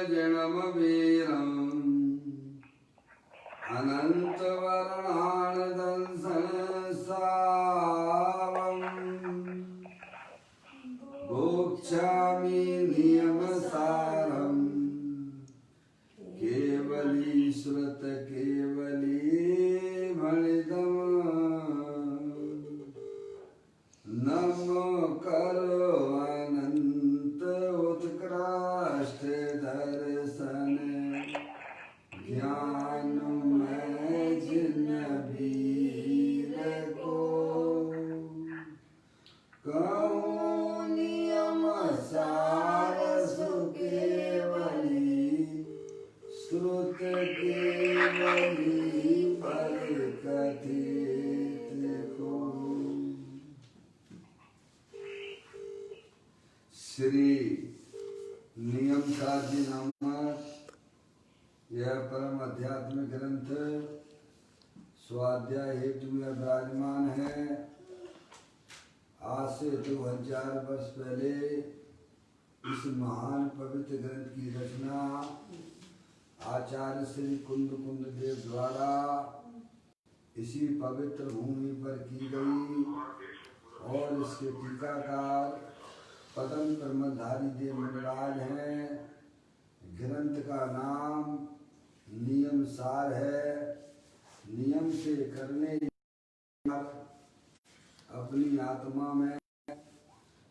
जिणमवीरम् अनन्तवर्णानदंसनसावम् भोक्ष्यामि नियमसारम् केवली श्रुत केवली नमो करो अनंत उत्कृष्ट दर्शन ज्ञान में जिन वीर को कहूँ नियम सार सुकेवली श्रुत केवली पर कथित को। श्री नियम सारजी नामक यह परम आध्यात्मिक ग्रंथ स्वाध्याय हेतु में विराजमान है। आज से 2000 वर्ष पहले इस महान पवित्र ग्रंथ की रचना आचार्य श्री कुंद देव द्वारा इसी पवित्र भूमि पर की गई और इसके टीकाकार पदम ब्रह्मधारी देव मुनिराज हैं। ग्रंथ का नाम नियम सार है। नियम से करने अपनी आत्मा में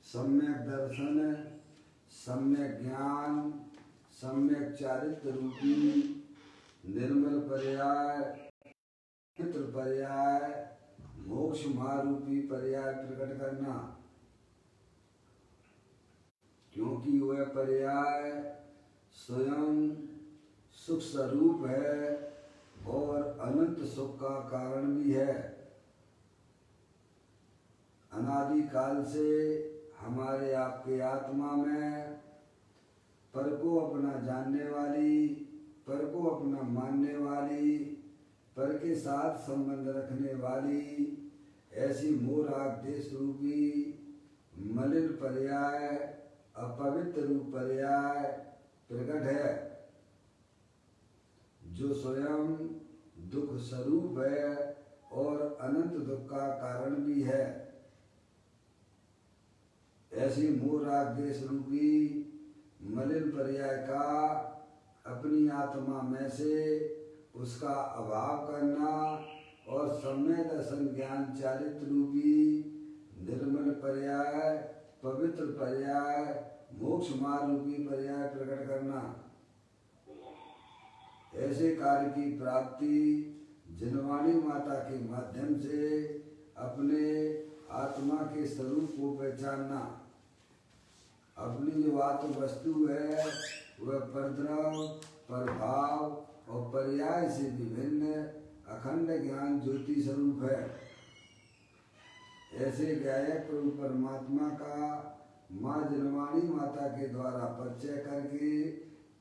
सम्यक दर्शन, सम्यक ज्ञान, सम्यक चारित्र रूपी निर्मल पर्याय, चित्र पर्याय, मोक्ष महारूपी पर्याय प्रकट करना। क्योंकि वह पर्याय स्वयं सुख स्वरूप है और अनंत सुख का कारण भी है। अनादि काल से हमारे आपके आत्मा में पर को अपना जानने वाली, पर को अपना मानने वाली, पर के साथ संबंध रखने वाली ऐसी मोह राग देश रूपी मलिन पर्याय, अपवित्र रूप पर्याय प्रकट है, जो स्वयं दुख स्वरूप है और अनंत दुख का कारण भी है। ऐसी मोह राग देश रूपी मलिन पर्याय का अपनी आत्मा में से उसका अभाव करना और सम्यक दर्शन ज्ञान चारित्र रूपी निर्मल पर्याय, पवित्र पर्याय, मोक्ष मार्ग रूपी पर्याय प्रकट करना। ऐसे कार्य की प्राप्ति जिनवाणी माता के माध्यम से अपने आत्मा के स्वरूप को पहचानना। अपनी जो आत्म वस्तु है वह परद्रव, प्रभाव और पर्याय से विभिन्न अखंड ज्ञान ज्योति स्वरूप है। ऐसे गायक प्रभु परमात्मा का माँ जिनवाणी माता के द्वारा परिचय करके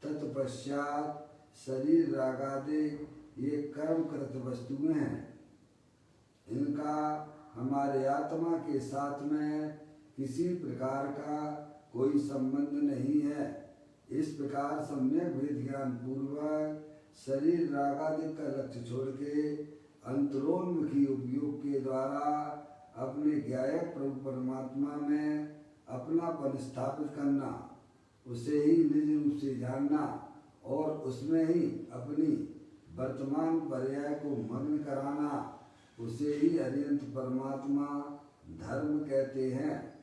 तत्पश्चात शरीर रागादि ये कर्म कृत वस्तुएं हैं। इनका हमारे आत्मा के साथ में किसी प्रकार का कोई संबंध नहीं है। इस प्रकार सम्यक वेद ज्ञान पूर्वक शरीर रागादि का लक्ष्य छोड़ के अंतरोन्मुखी उपयोग के द्वारा अपने ज्ञायक प्रभु परमात्मा में अपनापन स्थापित करना, उसे ही निज रूप से जानना और उसमें ही अपनी वर्तमान पर्याय को मग्न कराना, उसे ही अनंत परमात्मा धर्म कहते हैं।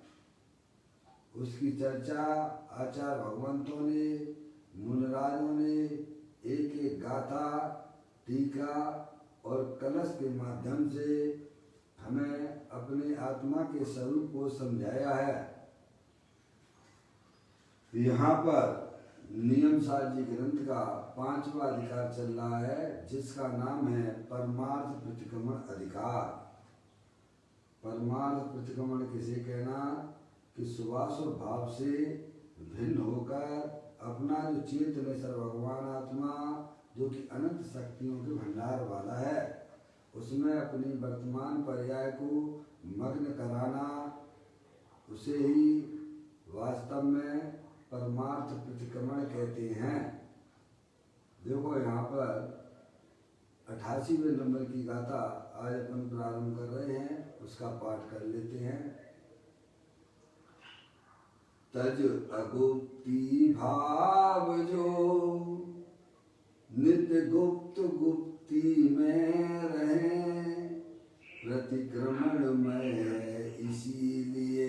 उसकी चर्चा आचार्य भगवंतों ने, मुनिराजों ने एक एक गाथा, टीका और कलश के माध्यम से हमें अपने आत्मा के स्वरूप को समझाया है। यहाँ पर नियम सार जी ग्रंथ का 5वां अधिकार चल रहा है, जिसका नाम है परमार्थ प्रतिक्रमण अधिकार। परमार्थ प्रतिक्रमण किसे कहना कि सुवासुर भाव से भिन्न होकर अपना जो चेतनेश्वर भगवान आत्मा जो कि अनंत शक्तियों के भंडार वाला है, उसमें अपनी वर्तमान पर्याय को मग्न कराना, उसे ही वास्तव में परमार्थ प्रतिक्रमण कहते हैं। 88वें नंबर की गाथा आज अपन प्रारंभ कर रहे हैं, उसका पाठ कर लेते हैं। तज अगुप्ती भाव जो नित्य गुप्त गुप्ती में रहे, प्रतिक्रमण में इसीलिए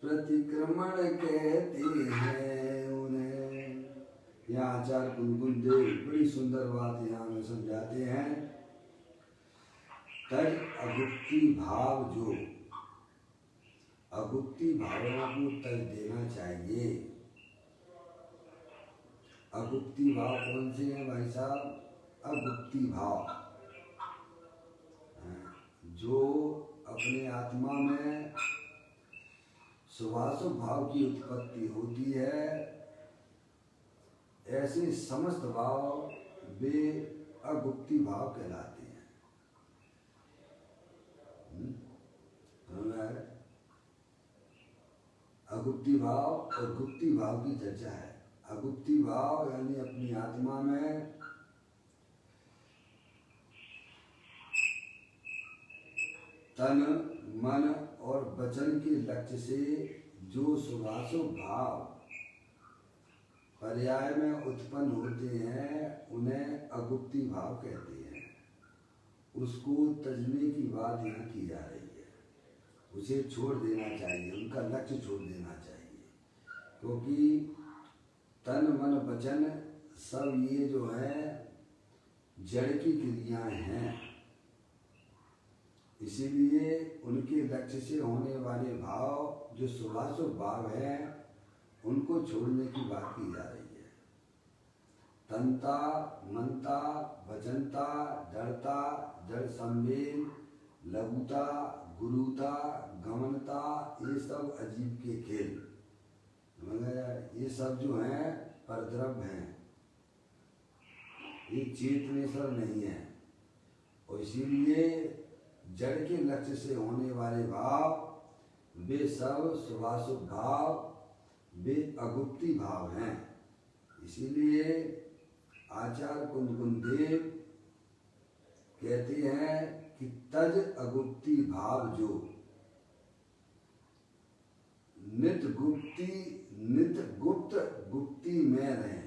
प्रतिक्रमण कहते हैं उन्हें। यहाँ आचार्य कुंकुम देव बड़ी सुंदर बात यहाँ में समझाते हैं। तज अगुप्ती भाव जो, अगुप्ती भावना को तज देना चाहिए। अगुप्ती भाव कौन से हैं भाई साहब? अगुप्ती भाव जो अपने आत्मा में शुभाशुभ भाव की उत्पत्ति होती है, ऐसे समस्त भाव वे अगुप्ती भाव कहलाते हैं। अगुप्ती भाव और गुप्ती भाव की चर्चा है। अगुप्ती भाव यानी अपनी आत्मा में तन मन और वचन के लक्ष्य से जो शुभाशुभ भाव पर्याय में उत्पन्न होते हैं उन्हें अगुप्ती भाव कहते हैं। उसको तजने की बात यहाँ की जा रही है। उसे छोड़ देना चाहिए, उनका लक्ष्य छोड़ देना चाहिए, क्योंकि तन मन वचन सब ये जो है जड़ की क्रियाएं हैं। इसीलिए उनके लक्ष्य से होने वाले भाव जो शुभाशुभ भाव हैं उनको छोड़ने की बात की जा रही है। तनता, मनता, वचनता, जड़ता, जड़ संवेद, लघुता, गुरुता, गमनता, ये सब अजीब के खेल, ये सब जो हैं परद्रव्य हैं, ये चेतनेश्वर नहीं है। और इसीलिए जड़ के लक्ष्य से होने वाले भाव वे सब शुभाशुभ भाव, वे अगुप्ती भाव हैं। इसीलिए आचार्य कुंकुम देव कहते हैं कि तज अगुप्ती भाव जो नित्य गुप्त गुप्ती में रहे।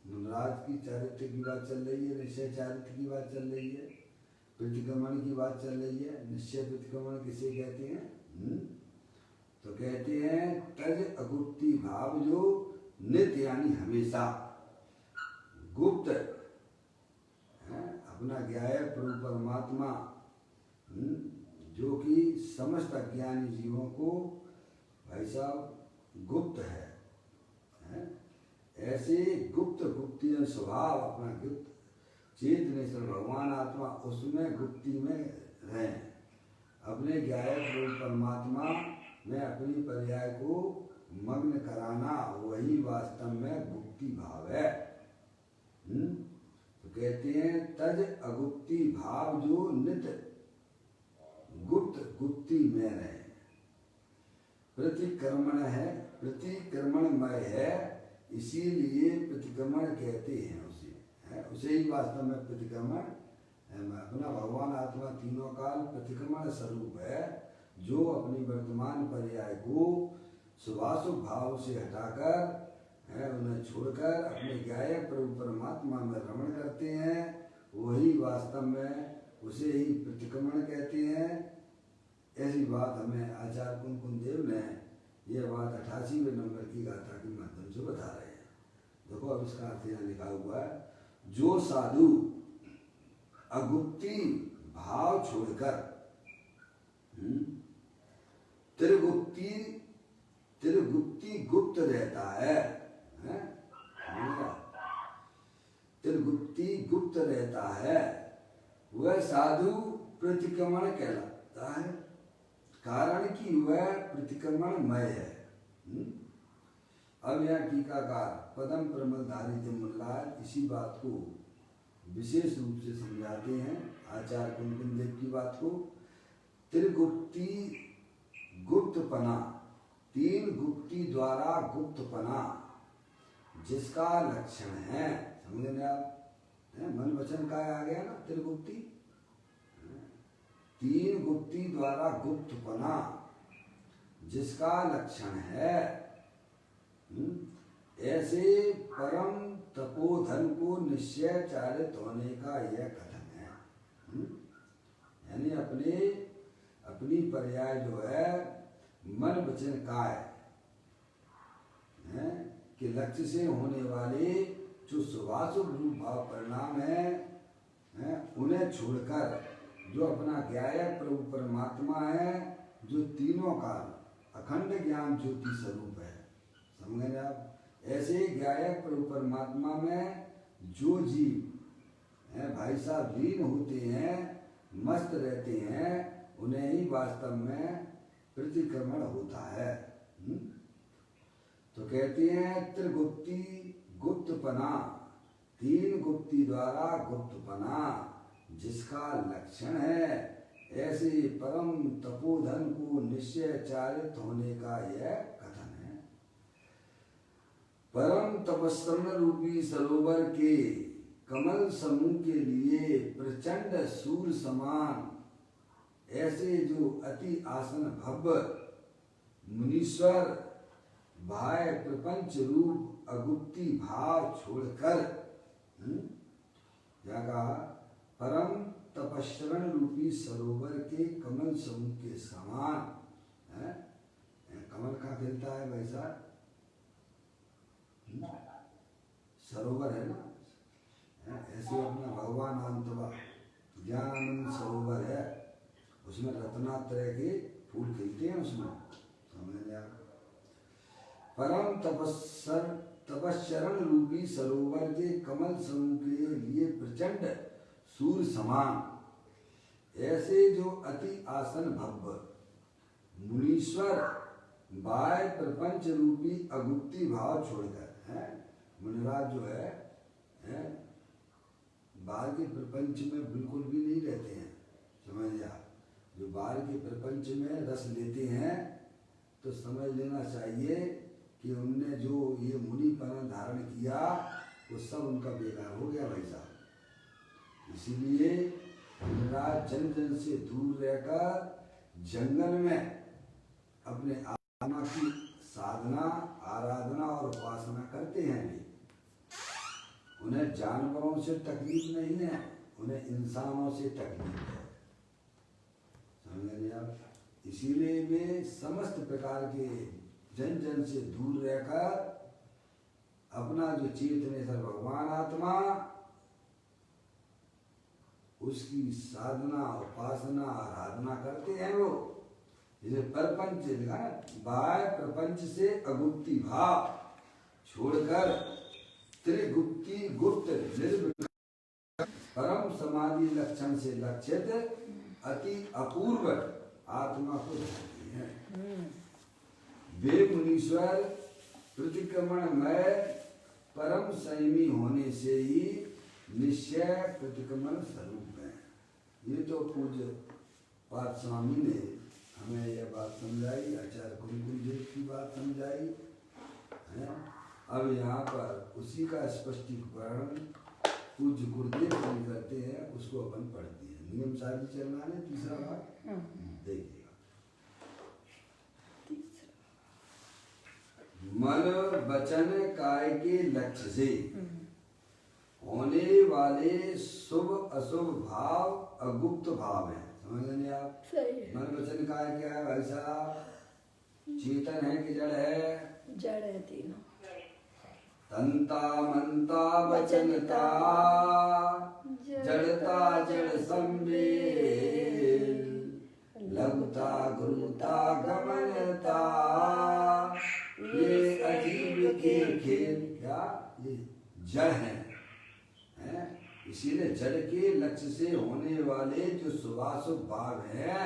मनराज की चारित्र की बात चल रही है, निश्चय चारित्र की बात चल रही है, प्रतिक्रमण की बात चल रही है। निश्चय प्रतिक्रमण किसे कहते हैं? तो कहते हैं तज अगुप्ती भाव जो नित्य यानी हमेशा गुप्त अपना ज्ञाय प्रभु परमात्मा जो कि समस्त अज्ञानी जीवों को भाई साहब गुप्त है। ऐसे गुप्त गुप्ती स्वभाव अपना गुप्त चेतनेश्वर भगवान आत्मा उसमें गुप्ती में रहें। अपने ज्ञाय प्रभु परमात्मा में अपनी पर्याय को मग्न कराना वही वास्तव में गुप्ती भाव है। तो कहते हैं तज अगुप्ती भाव जो नित्य गुप्त गुप्ती में रहे। प्रतिक्रमण है, प्रतिक्रमणमय है, इसीलिए प्रतिक्रमण कहते हैं उसे ही वास्तव में प्रतिक्रमण अपना भगवान आत्मा तीनों काल प्रतिक्रमण स्वरूप है, जो अपनी वर्तमान पर्याय को शुभाशुभ भाव से हटाकर उन्हें छोड़कर अपने ज्ञाय प्रभु परमात्मा में रमण करते हैं। वही वास्तव में उसे ही प्रतिक्रमण कहते हैं। ऐसी बात हमें आचार्य कुंकुम देव ने यह बात 88वें नंबर की गाथा के माध्यम से बता रहे हैं। देखो अब इसका अर्थ यहाँ लिखा हुआ है, जो साधु अगुप्ती भाव छोड़कर त्रिगुप्ती गुप्त रहता है, त्रिगुप्ती गुप्त रहता है, वह साधु प्रतिक्रमण कहलाता है, कारण कि वह प्रतिक्रमणमय है। अब यह टीकाकार पदम प्रमलधारी जमुनलाल इसी बात को विशेष रूप से समझाते हैं, आचार्य कुंकुम देव की बात को। त्रिगुप्ती गुप्तपना, तीन गुप्ती द्वारा गुप्तपना जिसका लक्षण है, समझे आप? मन वचन काया आ गया ना, त्रिगुप्ती। तीन गुप्ती द्वारा गुप्तपना जिसका लक्षण है, ऐसे परम तपोधन को निश्चय चारित होने का यह कथन है। यानी अपनी पर्याय जो है मन वचन काय है कि लक्ष्य से होने वाले जो शुभाशुभ रूप भाव परिणाम है, उन्हें छोड़कर जो अपना ज्ञायक प्रभु परमात्मा है, जो तीनों का अखंड ज्ञान ज्योति स्वरूप है, समझ गए आप। ऐसे ज्ञायक प्रभु परमात्मा में जो जीव हैं भाई साहब लीन होते हैं, मस्त रहते हैं, उन्हें ही वास्तव में प्रतिक्रमण होता है। तो कहते हैं त्रिगुप्ती गुप्तपना, तीन गुप्ती द्वारा गुप्तपना जिसका लक्षण है, ऐसे परम तपोधन को निश्चय चारित होने का यह कथन है। परम तपस्वन रूपी सरोवर के कमल समूह के लिए प्रचंड सूर्य समान ऐसे जो अति आसन भव्य मुनीश्वर भाय प्रपंच रूप अगुप्ती भाव छोड़कर, क्या कहा, परम तपस्वन रूपी सरोवर के कमल समूह के समान है। कमल कहाँ खिलता है भाई साहब? सरोवर है ना, ऐसे अपना भगवान अंतवा ज्ञानानंद सरोवर है, उसमें रत्नात्रय के फूल खिलते हैं, उसमें समझ लिया। परम तपस्चरण रूपी सरोवर के कमल समूह के लिए प्रचंड सूर्य समान ऐसे जो अति आसन भव्य मुनीश्वर बाय प्रपंच रूपी अगुप्ती भाव छोड़कर है। मुनिराज जो है बाहर के प्रपंच में बिल्कुल भी नहीं रहते हैं, समझ लिया। जो बाहर के प्रपंच में रस लेते हैं तो समझ लेना चाहिए कि उनने जो ये मुनिपना धारण किया वो सब उनका बेकार हो गया भाई साहब। इसीलिए मुनिराज जन जन से दूर रहकर जंगल में अपने आत्मा की साधना आराधना और उपासना करते हैं। भी उन्हें जानवरों से तकलीफ नहीं है, उन्हें इंसानों से तकलीफ है, समझ आप। इसीलिए वे समस्त प्रकार के जन जन से दूर रहकर अपना जो चेतनेश्वर भगवान आत्मा उसकी साधना उपासना आराधना करते हैं। वो जैसे परपंच लिखा है, बाह्य प्रपंच से अगुप्ती भाव छोड़कर त्रिगुप्ती गुप्त परम समाधि लक्षण से लक्षित अति अपूर्व आत्मा को जानती है। वे मुनीश्वर प्रतिक्रमण में परम संयमी होने से ही निश्चय प्रतिक्रमण स्वरूप है। ये तो पूज्य पाद स्वामी ने हमें यह बात समझाई, आचार्य कुलकुल जी की बात समझाई है। अब यहाँ पर उसी का स्पष्टीकरण पूज्य गुरुदेव जी करते हैं, उसको अपन पढ़ते हैं। नियम शादी चलना है तीसरा भाग देखिएगा। मन वचन काय के लक्ष्य से होने वाले शुभ अशुभ भाव अगुप्त भाव है, समझ लेंगे आप। मन वचन काय क्या है भाई साहब? चेतन है कि जड़ है? जड़ है तीनों। तंता मनता वचनता जड़ता जड़ संवेल लघुता गुरुता गमनता ये अजीब के खेल। क्या ये जड़ है? इसीलिए जड़ के लक्ष्य से होने वाले जो शुभाशुभ भाव है,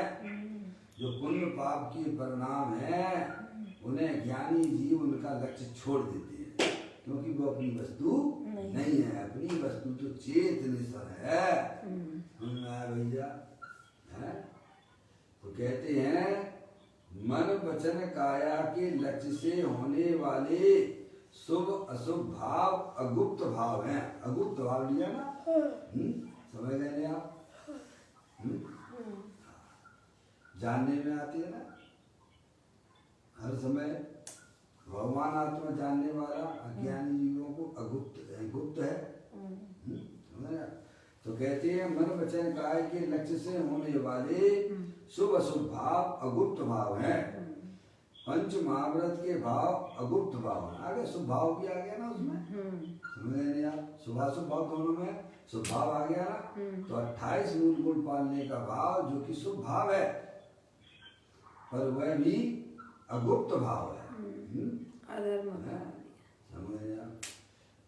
जो पुण्य पाप के परिणाम है, उन्हें ज्ञानी जीव उनका लक्ष्य छोड़ देते हैं, क्योंकि वो अपनी वस्तु नहीं है। अपनी वस्तु तो चेतनेश्वर है भैया है। तो कहते हैं मन वचन काया के लक्ष्य से होने वाले शुभ अशुभ भाव अगुप्त भाव है। अगुप्त भाव लिया ना, समझ गए नहीं आप? जानने में आती है ना, हर समय भगवान आत्मा जानने वाला, अज्ञानी जीवों को अगुप्त गुप्त है। तो कहते हैं मन वचन काय के लक्ष्य से होने वाले शुभ अशुभ भाव अगुप्त भाव हैं। पंच महाव्रत के भाव अगुप्त भाव है। आगे शुभ भाव भी आ गया ना उसमें, समझ नहीं आप? शुभाशुभ भाव दोनों में शुभ भाव आ गया ना। तो 28 मूल गुण पालने का भाव जो कि शुभ भाव है, पर वह भी अगुप्त भाव है।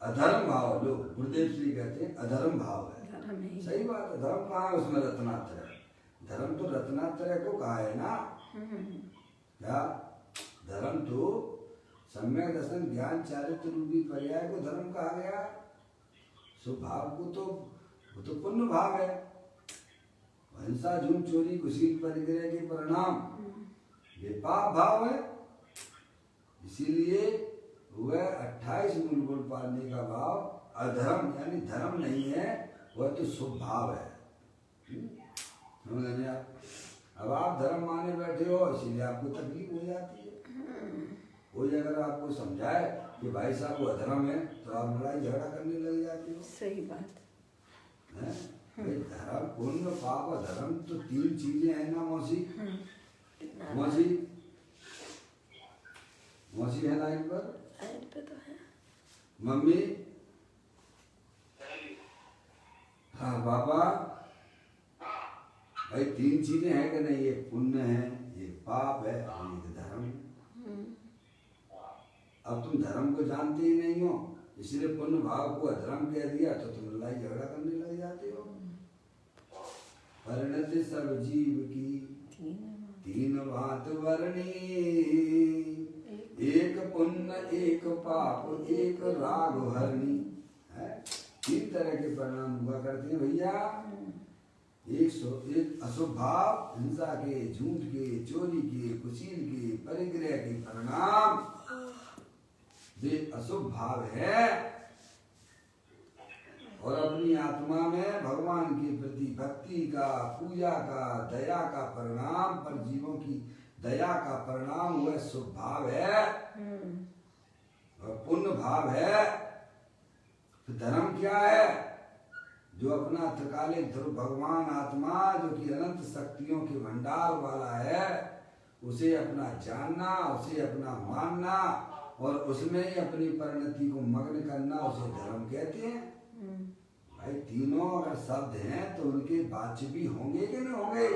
अधर्म भाव, लोग गुरुदेव श्री कहते हैं अधर्म भाव है। सही बात है, धर्म कहाँ है उसमें? रत्नात्रय। धर्म तो रत्नात्रय को कहा है ना। क्या धर्म तो सम्यक दर्शन ज्ञान चारित्र रूपी पर्याय को धर्म कहा गया। शुभ भाव को तो वो तो पुण्य भाव है। हिंसा झूठ चोरी कुशील परिग्रह के परिणाम ये पाप भाव है। इसीलिए वह 28 मूल गुण पालने का भाव अधर्म यानी धर्म नहीं है, वह तो शुभ भाव है। समझ आप? अब आप धर्म माने बैठे हो, इसीलिए आपको तकलीफ हो जाती है। कोई अगर आपको समझाए कि भाई साहब वो अधर्म है, तो आप लड़ाई झगड़ा करने लग जाते हो। सही बात है। धर्म पुण्य पाप धर्म तो 3 चीजें हैं ना मौसी। मौसी मौसी है लाइन पर? पे तो है। मम्मी? हाँ पापा? भाई 3 चीजें हैं कि नहीं? ये पुण्य है, ये पाप है और ये धर्म है। अब तुम धर्म को जानते ही नहीं हो, इसलिए पुण्य भाव को अधर्म कह दिया तो तुम लड़ाई झगड़ा करने लग जाते हो। परिणति सब जीव की 3 भांत वर्णी, एक पुण्य एक पाप एक राग हरणी। 3 तरह के परिणाम हुआ करते हैं भैया। एक अशुभ भाव, हिंसा के, झूठ के, चोरी के, कुशील के, परिग्रह के परिणाम वे अशुभ भाव है। और अपनी आत्मा में भगवान के प्रति भक्ति का, पूजा का, दया का परिणाम, पर जीवों की दया का परिणाम वह शुभ भाव है और पुण्य भाव है। तो धर्म क्या है? जो अपना त्रिकालिक ध्रुव भगवान आत्मा जो कि अनंत शक्तियों के भंडार वाला है, उसे अपना जानना, उसे अपना मानना और उसमें ही अपनी परिणति को मग्न करना, उसे धर्म कहते हैं। भाई तीनों अगर शब्द हैं तो उनके वाच्य भी होंगे कि नहीं होंगे?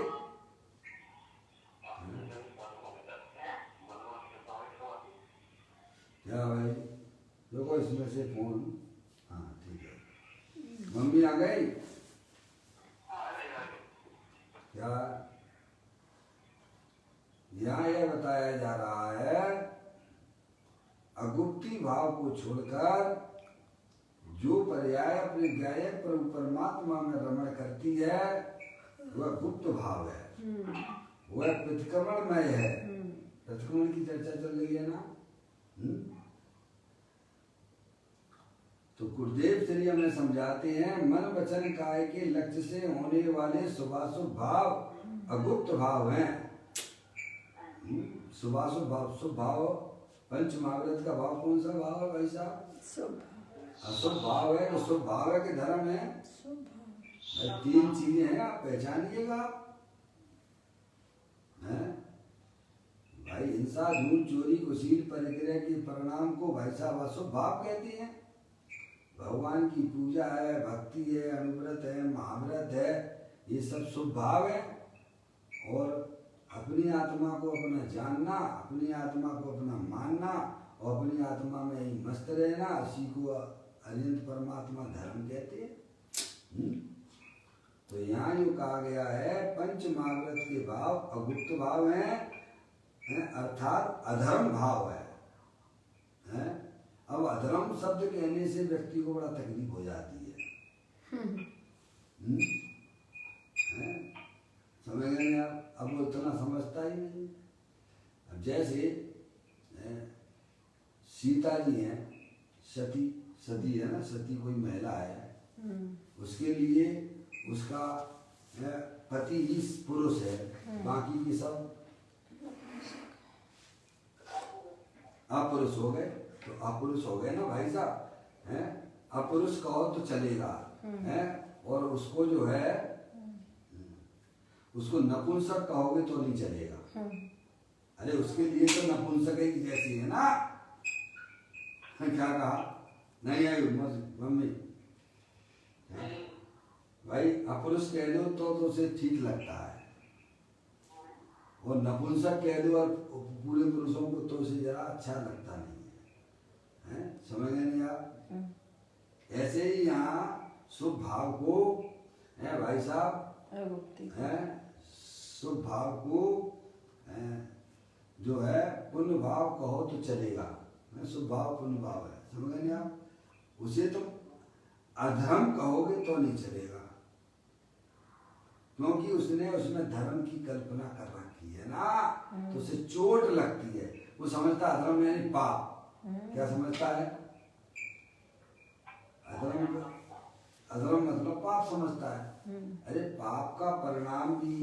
क्या भाई देखो इसमें से फोन, हाँ ठीक है। मम्मी आ गई क्या? यहाँ यह बताया जा रहा है अगुप्ती भाव को छोड़कर जो पर्याय अपने गायक परमात्मा में रमण करती है वह गुप्त भाव है, वह प्रतिक्रमणमय है। प्रतिक्रमण की चर्चा चल रही है ना। तो गुरुदेव श्री हमें समझाते हैं मन वचन काय के लक्ष्य से होने वाले शुभाशुभ भाव अगुप्त भाव हैं। शुभाशुभ भाव, शुभ भाव पंच महाव्रत का भाव कौन सा भाव है भाई साहब? अशुभ भाव है। शुभ भाव है कि धर्म है? 3 चीजें हैं, आप पहचानिएगा। भाई हिंसा झूठ चोरी कुशील परिग्रह के परिणाम को भाई साहब अशुभ भाव कहते हैं। भगवान की पूजा है, भक्ति है, अनुव्रत है, महाव्रत है, ये सब शुभ भाव है। और अपनी आत्मा को अपना जानना, अपनी आत्मा को अपना मानना और अपनी आत्मा में ही मस्त रहना, इसी को अनंत परमात्मा धर्म कहते हैं। तो यहाँ जो कहा गया है पंच महाव्रत के भाव अगुप्त भाव हैं, अर्थात अधर्म भाव है। अब अधर्म शब्द कहने से व्यक्ति को बड़ा तकलीफ हो जाती है। समझ गए आप? अब वो इतना समझता ही नहीं। अब जैसे सीता जी हैं, सती, सती है ना, सती कोई महिला है, उसके लिए उसका पति ही पुरुष है, बाकी की सब अपुरुष हो गए। तो अपुरुष हो गए ना भाई साहब, हैं? अपुरुष कहो तो चलेगा, हैं? और उसको जो है उसको नपुंसक कहोगे तो नहीं चलेगा। अरे उसके लिए तो नपुंसक ही जैसी है ना। क्या कहा? नहीं आई मम्मी, भाई अपुरुष कह दो तो उसे ठीक लगता है, और नपुंसक कह दो और पूरे पुरुषों को तो उसे जरा अच्छा लगता नहीं है, हैं? समझ गए नहीं आप? ऐसे ही यहाँ शुभ भाव को है भाई साहब, है शुभ भाव को जो है पुण्य भाव कहो तो चलेगा, शुभ भाव पुण्य भाव है, समझ गए नहीं आप? उसे तो अधर्म कहोगे तो नहीं चलेगा, क्योंकि उसने उसमें धर्म की कल्पना कर रखी है ना, तो उसे चोट लगती है। वो समझता है अधर्म यानी पाप। क्या समझता है? अधर्म मतलब पाप समझता है। अरे पाप का परिणाम भी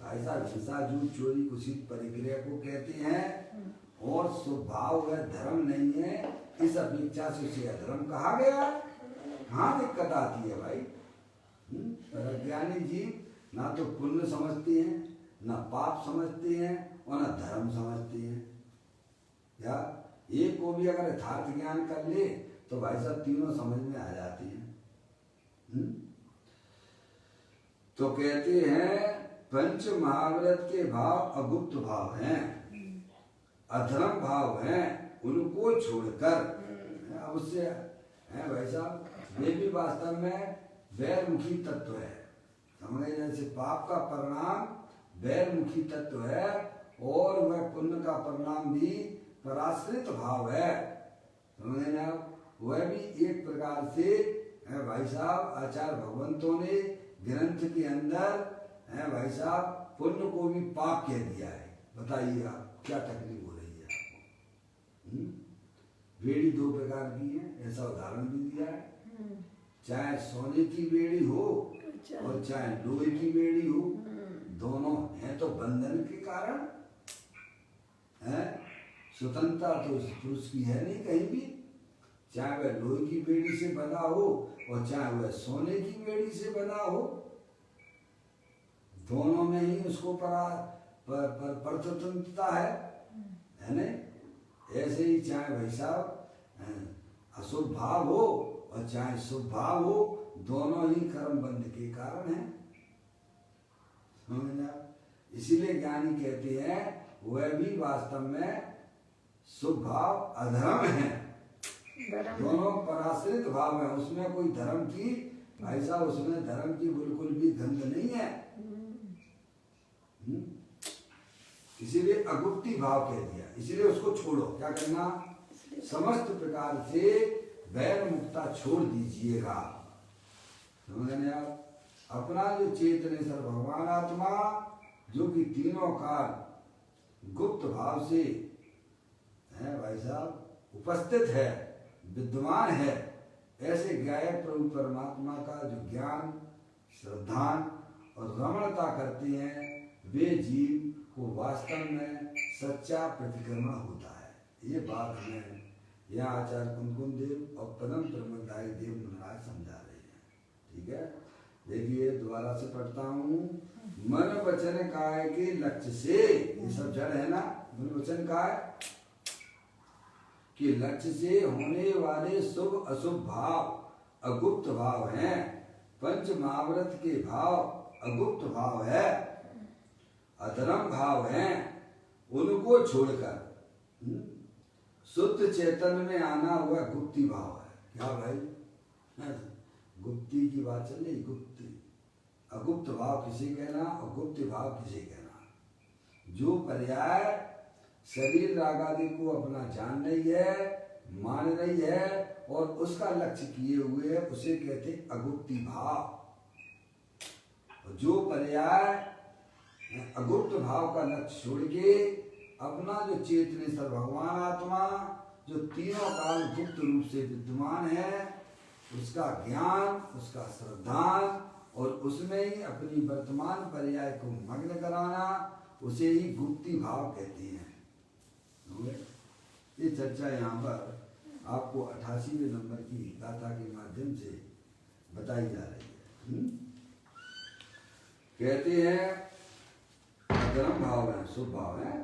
भाई साहब हिंसा, झूठ, चोरी, कुशीत, परिग्रह को कहते हैं, और स्वभाव है धर्म नहीं है, इस अपेक्षा से उसे अधर्म कहा गया। कहाँ दिक्कत आती है भाई? अज्ञानी जीव ना तो पुण्य समझते हैं, ना पाप समझते हैं, और ना धर्म समझते हैं। या एक को भी अगर यथार्थ ज्ञान कर ले तो भाई साहब तीनों समझ में आ जाती हैं। तो कहते हैं पंच महाव्रत के भाव अगुप्त भाव हैं, अधर्म भाव हैं, उनको छोड़कर अब उससे है भाई साहब, ये भी वास्तव में वैरमुखी तत्व है। समझे? जैसे पाप का परिणाम वैरमुखी तत्व है, और वह पुण्य का परिणाम भी पराश्रित भाव है। समझे ना? वह भी एक प्रकार से है भाई साहब, आचार्य भगवंतों ने ग्रंथ के अंदर है भाई साहब पुण्य को भी पाप कह दिया है। बताइए आप क्या तकलीफ हो रही है आपको? बेड़ी दो प्रकार की है, ऐसा उदाहरण भी दिया है, चाहे सोने की बेड़ी हो और चाहे लोहे की बेड़ी हो, दोनों हैं तो बंधन के कारण है। स्वतंत्रता तो उस पुरुष की है नहीं कहीं भी, चाहे वह लोहे की बेड़ी से बना हो और चाहे वह सोने की बेड़ी से बना हो, दोनों में ही उसको परतंत्रता है नहीं? ऐसे ही चाहे भाई साहब अशुभ भाव हो और चाहे शुभ भाव हो, दोनों ही कर्म बंध के कारण है। समझना? इसीलिए ज्ञानी कहते हैं वह भी वास्तव में शुभ भाव अधर्म है, दोनों पराश्रित भाव है, उसमें कोई धर्म की भाई साहब उसमें धर्म की बिल्कुल भी गंध नहीं है। इसीलिए अगुप्ती भाव कह दिया, इसीलिए उसको छोड़ो। क्या करना? समस्त प्रकार से वैर मुक्ता छोड़ दीजिएगा। समझ गए आप? अपना जो चेतनेश्वर भगवान आत्मा जो कि तीनों काल गुप्त भाव से है भाई साहब उपस्थित है, विद्यमान है, ऐसे गायक प्रभु परमात्मा का जो ज्ञान, श्रद्धा और रमणता करते हैं, वे जीव को वास्तव में सच्चा प्रतिक्रमण होता है। ये बात हमें यहाँ आचार्य कुमकुम देव और पदम ब्रह्मदायी देव महाराज समझा रहे हैं। ठीक है, देखिए दोबारा से पढ़ता हूँ। मन वचन काय के लक्ष्य से, ये सब जड़ है ना, मन वचन काय के लक्ष्य से होने वाले शुभ अशुभ भाव अगुप्त भाव हैं। पंच महाव्रत के भाव अगुप्त भाव है, अधर्म भाव हैं, उनको छोड़कर शुद्ध चेतन में आना हुआ गुप्ती भाव है। क्या भाई? गुप्ती की बात चल रही, गुप्ती। अगुप्त भाव किसे कहना और गुप्त भाव किसे कहना? जो पर्याय शरीर राग आदि को अपना जान रही है, मान रही है और उसका लक्ष्य किए हुए है, उसे कहते अगुप्ती भाव। जो पर्याय अगुप्त भाव का लक्ष्य छोड़ के अपना जो चेतनेश्वर भगवान आत्मा जो तीनों काल गुप्त रूप से विद्यमान है, उसका ज्ञान, उसका श्रद्धान और उसमें ही अपनी वर्तमान पर्याय को मग्न कराना, उसे ही गुप्ती भाव कहते हैं। ये चर्चा यहाँ पर आपको 88वें नंबर की गाथा के माध्यम से बताई जा रही है। कहते हैं अधर्म भाव है, शुभ भाव है,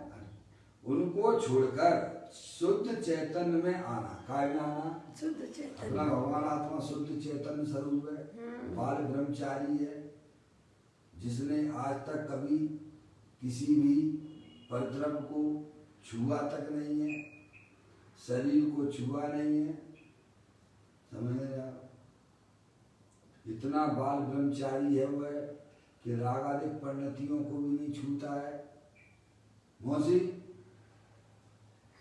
उनको छोड़कर शुद्ध चैतन्य में आना। काय में आना? शुद्ध चैतन्य। अपना भगवान आत्मा शुद्ध चैतन्य स्वरूप है, बाल ब्रह्मचारी है, जिसने आज तक कभी किसी भी परद्रव्य को छुआ तक नहीं है, शरीर को छुआ नहीं है। समझ रहे आप? इतना बाल ब्रह्मचारी है वह कि रागादिक परिणतियों को भी नहीं छूता है। मौसी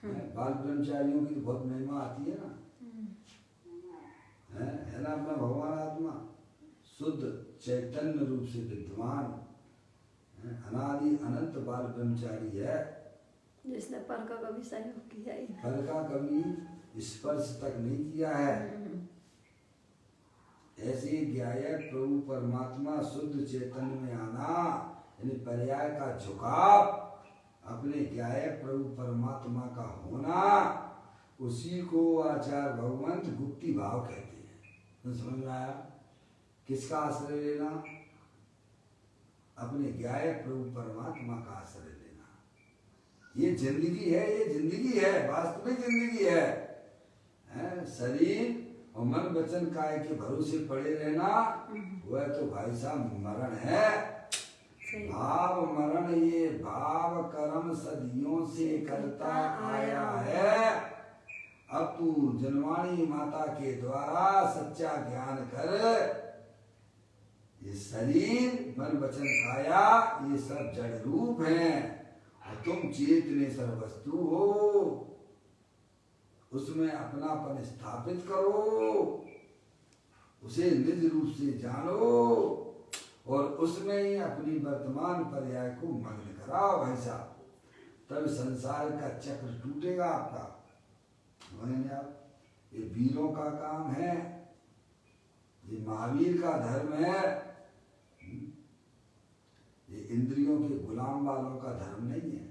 बाल ब्रह्मचारियों की तो बहुत महिमा आती है ना, है ना? अपना भगवान आत्मा शुद्ध चैतन्य रूप से विद्यमान, अनादि अनंत बाल ब्रह्मचारी है, जिसने पर का कभी सहयोग किया ही नहीं, पर का कभी स्पर्श तक नहीं किया है। ऐसे ज्ञायक प्रभु परमात्मा शुद्ध चैतन्य में आना, यानी पर्याय का झुकाव, अपने ज्ञायक प्रभु परमात्मा का होना, उसी को आचार्य भगवंत गुप्ती भाव कहते हैं। तो समझ में आया? किसका आश्रय लेना? अपने ज्ञायक प्रभु परमात्मा का आश्रय लेना। ये जिंदगी है, ये जिंदगी है, वास्तविक जिंदगी है। शरीर और मन वचन काय के भरोसे पड़े रहना, वह तो भाई साहब मरण है। भाव मरण ये भाव कर्म सदियों से करता आया है। अब तू जनवाणी माता के द्वारा सच्चा ज्ञान कर। ये शरीर मन वचन काया ये सब जड़ रूप हैं, और तुम चेतने सर्वस्तु हो। उसमें अपनापन स्थापित करो, उसे निज रूप से जानो, और उसमें ही अपनी वर्तमान पर्याय को मग्न कराओ भाई साहब। तब संसार का चक्र टूटेगा आपका। समझेंगे आप? ये वीरों का काम है, ये महावीर का धर्म है। ये इंद्रियों के गुलाम वालों का धर्म नहीं है,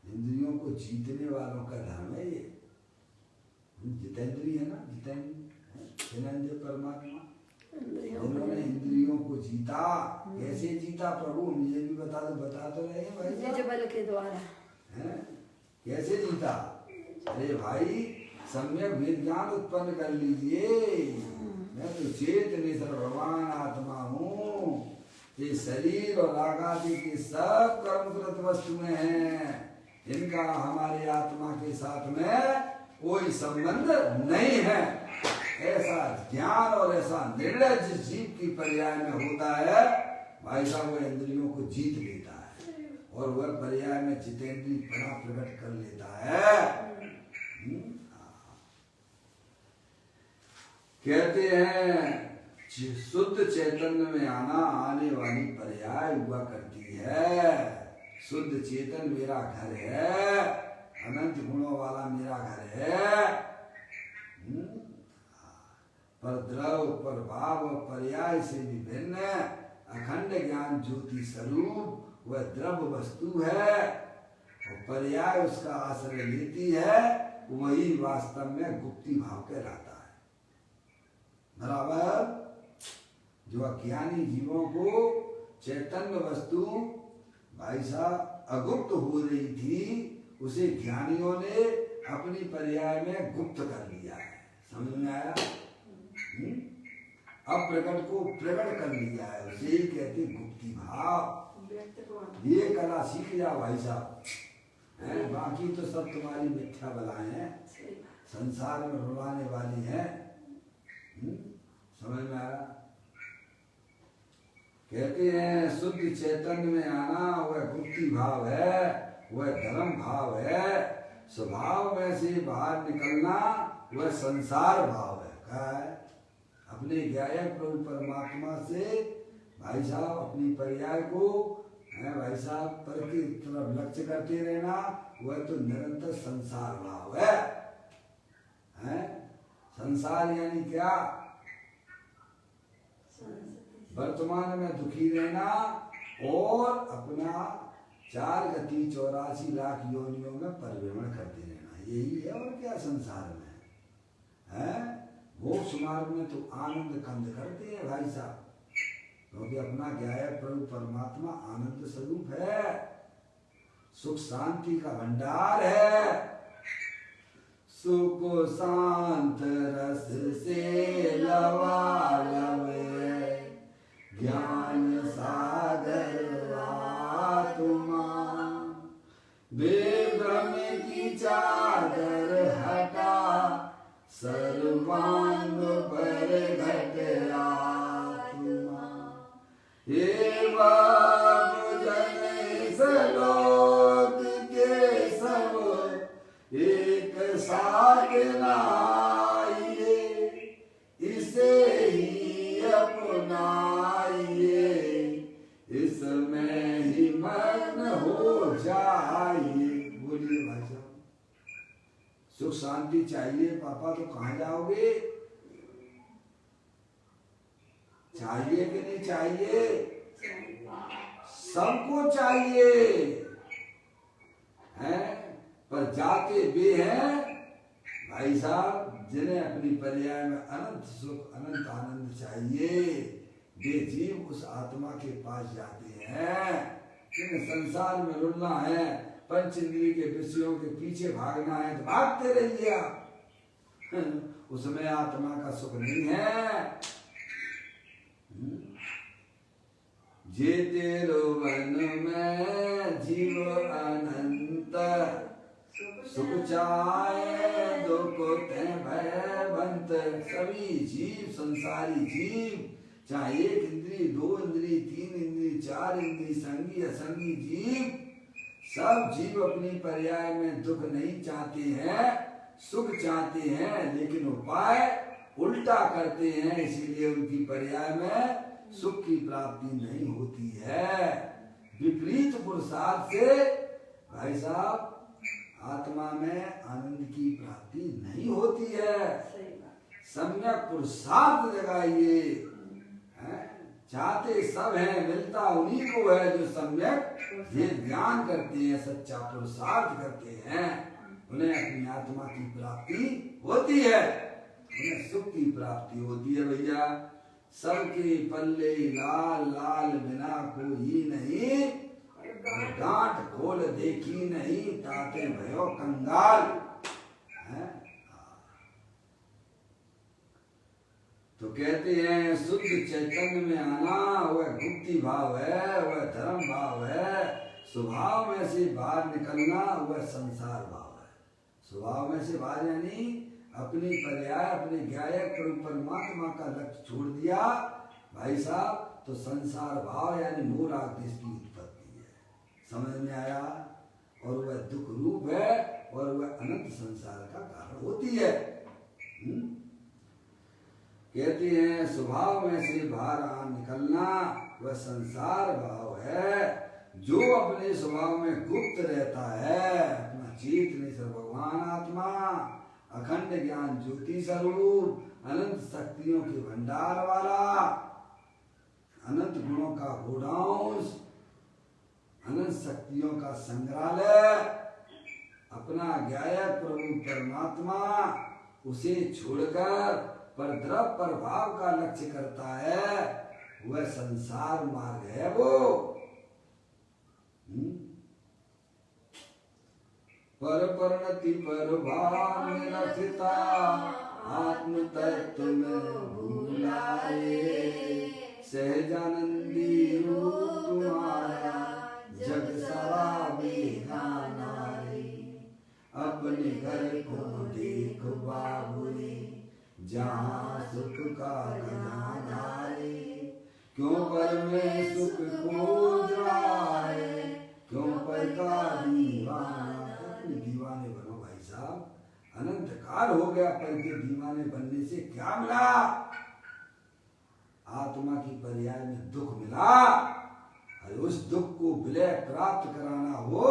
इंद्रियों को जीतने वालों का धर्म है। ये जितेंद्रिय है ना, जितेंद्रिय परमात्मा, जिन्होंने इंद्रियों को जीता। कैसे जीता प्रभु? मुझे भी बता तो रहे हैं भाई, निज बल के द्वारा। कैसे जीता? अरे भाई सम्यक वेद ज्ञान उत्पन्न कर लीजिए। मैं तो चेतनेश्वर भगवान आत्मा हूँ। ये शरीर और रागादि के सब कर्मकृत वस्तुएं हैं, इनका हमारे आत्मा के साथ में कोई संबंध नहीं है। ऐसा ज्ञान और ऐसा निर्णय जिस जीव की पर्याय में होता है भाई साहब, वह इंद्रियों को जीत लेता है और वह पर्याय में जितेंद्रिय पना प्रकट कर लेता है। कहते हैं शुद्ध चैतन्य में आने वाली पर्याय हुआ करती है। शुद्ध चेतन मेरा घर है, अनंत गुणों वाला मेरा घर है। पर द्रव पर भाव पर्याय से विभिन्न अखंड ज्ञान ज्योति स्वरूप वह द्रव्य वस्तु है, और पर्याय उसका आश्रय लेती है, वही वास्तव में गुप्ती भाव कहलाता है। बराबर? जो अज्ञानी जीवों को चैतन्य वस्तु भाई साहब अगुप्त हो रही थी, उसे ज्ञानियों ने अपनी पर्याय में गुप्त कर लिया है। समझ में आया? अब प्रकट को प्रकट कर लिया है, उसे ही कहते गुप्ती भाव। ये कला सीख जाओ भाई साहब, बाकी तो सब तुम्हारी मिथ्या बलाएं हैं, संसार में रुलाने वाली हैं। समझ में आया? कहते हैं शुद्ध चैतन्य में आना वह गुप्ती भाव है, वह धर्म भाव है। स्वभाव में से बाहर निकलना वह संसार भाव है। क्या है? अपने ज्ञायक प्रभु परमात्मा से भाई साहब अपनी पर्याय को है भाई साहब, पर की तरफ लक्ष्य करते रहना, वह तो निरंतर संसार भाव है। संसार यानी क्या? वर्तमान में दुखी रहना और अपना 4 गति 84 लाख योनियों में परिभ्रमण करते रहना, यही है। और क्या संसार में है? मोक्ष मार्ग में तो आनंद कंद करते हैं भाई साहब, क्योंकि अपना क्या है? प्रभु परमात्मा आनंद स्वरूप है, सुख शांति का भंडार है। सुख शांत रस से लवालवे, ज्ञान सागर आत्मा, बेभ्रम की चादर हटा, सर्वांग पर घट आत्मा। हे बाबू जन सलोक के सब एक साथ नाइए, इसे ही अपनाइए, इसमें ही मग्न हो जाइए। बोलिए भाई साहब, सुख शांति चाहिए पापा तो कहाँ जाओगे? चाहिए कि नहीं चाहिए? सबको चाहिए है, पर जाते वे हैं भाई साहब जिन्हें अपनी पर्याय में अनंत सुख अनंत आनंद चाहिए, वे जीव उस आत्मा के पास जाते हैं। जिन्हें संसार में रुलना है, पंच इंद्रिय के विषयों के पीछे भागना है, तो भागते रहिए आप, उसमें आत्मा का सुख नहीं है। जेते रोवन में जीव अनंत, सुख चाहे दुख ते भयवंत। सभी जीव, संसारी जीव, चाहे 1 इंद्री 2 इंद्री 3 इंद्री 4 इंद्री, संगी असंगी जीव, सब जीव अपनी पर्याय में दुख नहीं चाहते हैं, सुख चाहते हैं, लेकिन उपाय उल्टा करते हैं, इसीलिए उनकी पर्याय में सुख की प्राप्ति नहीं होती है। विपरीत पुरुषार्थ से भाई साहब आत्मा में आनंद की प्राप्ति नहीं होती है। सम्यक पुरुषार्थ लगाइए। चाहते सब हैं, मिलता उन्हीं को है जो सम्यक ये ज्ञान करते हैं, सच्चा पुरुषार्थ करते हैं, उन्हें अपनी आत्मा की प्राप्ति होती है, उन्हें सुख की प्राप्ति होती है। भैया सबके पल्ले लाल लाल बिना कोई नहीं, गांठ खोल देखी नहीं, ताते भयो कंगाल है। तो कहते हैं शुद्ध चैतन्य में आना वह गुप्ति भाव है, वह धर्म भाव है। स्वभाव में से बाहर निकलना वह संसार भाव है। स्वभाव में से बाहर यानी अपनी पर्याय, अपने ज्ञायक परमात्मा का लक्ष्य छोड़ दिया भाई साहब, तो संसार भाव यानी मोह राग देश की उत्पत्ति है। समझ में आया? और वह दुख रूप है और वह अनंत संसार का कारण होती है। कहते हैं स्वभाव में से बाहर निकलना वह संसार भाव है। जो अपने स्वभाव में गुप्त रहता है, अपना चेत नहीं सर भगवान आत्मा, अखंड ज्ञान ज्योति स्वरूप, अनंत शक्तियों के भंडार वाला, अनंत गुणों का गोडाउन, अनंत शक्तियों का संग्रहालय, अपना ज्ञायक प्रभु परमात्मा, उसे छोड़कर पर द्रव प्रभाव का लक्ष्य करता है, वह संसार मार्ग है। वो पर परिणति पर भाव में रखता, आत्म तत्व में भूलाए, सहजानंदी रूप तुम्हारा जग सारा बेगाना रे। अपने घर को देख बाबुरे, जहाँ सुख का खजाना रे। क्यों पर में सुख खो जाए, क्यों पर का दीवाना। दीवाने बनो भाई साहब, अनंत काल हो गया, पर के दीवाने बनने से क्या मिला? आत्मा की पर्याय में दुख मिला। और उस दुख को विलय प्राप्त कराना हो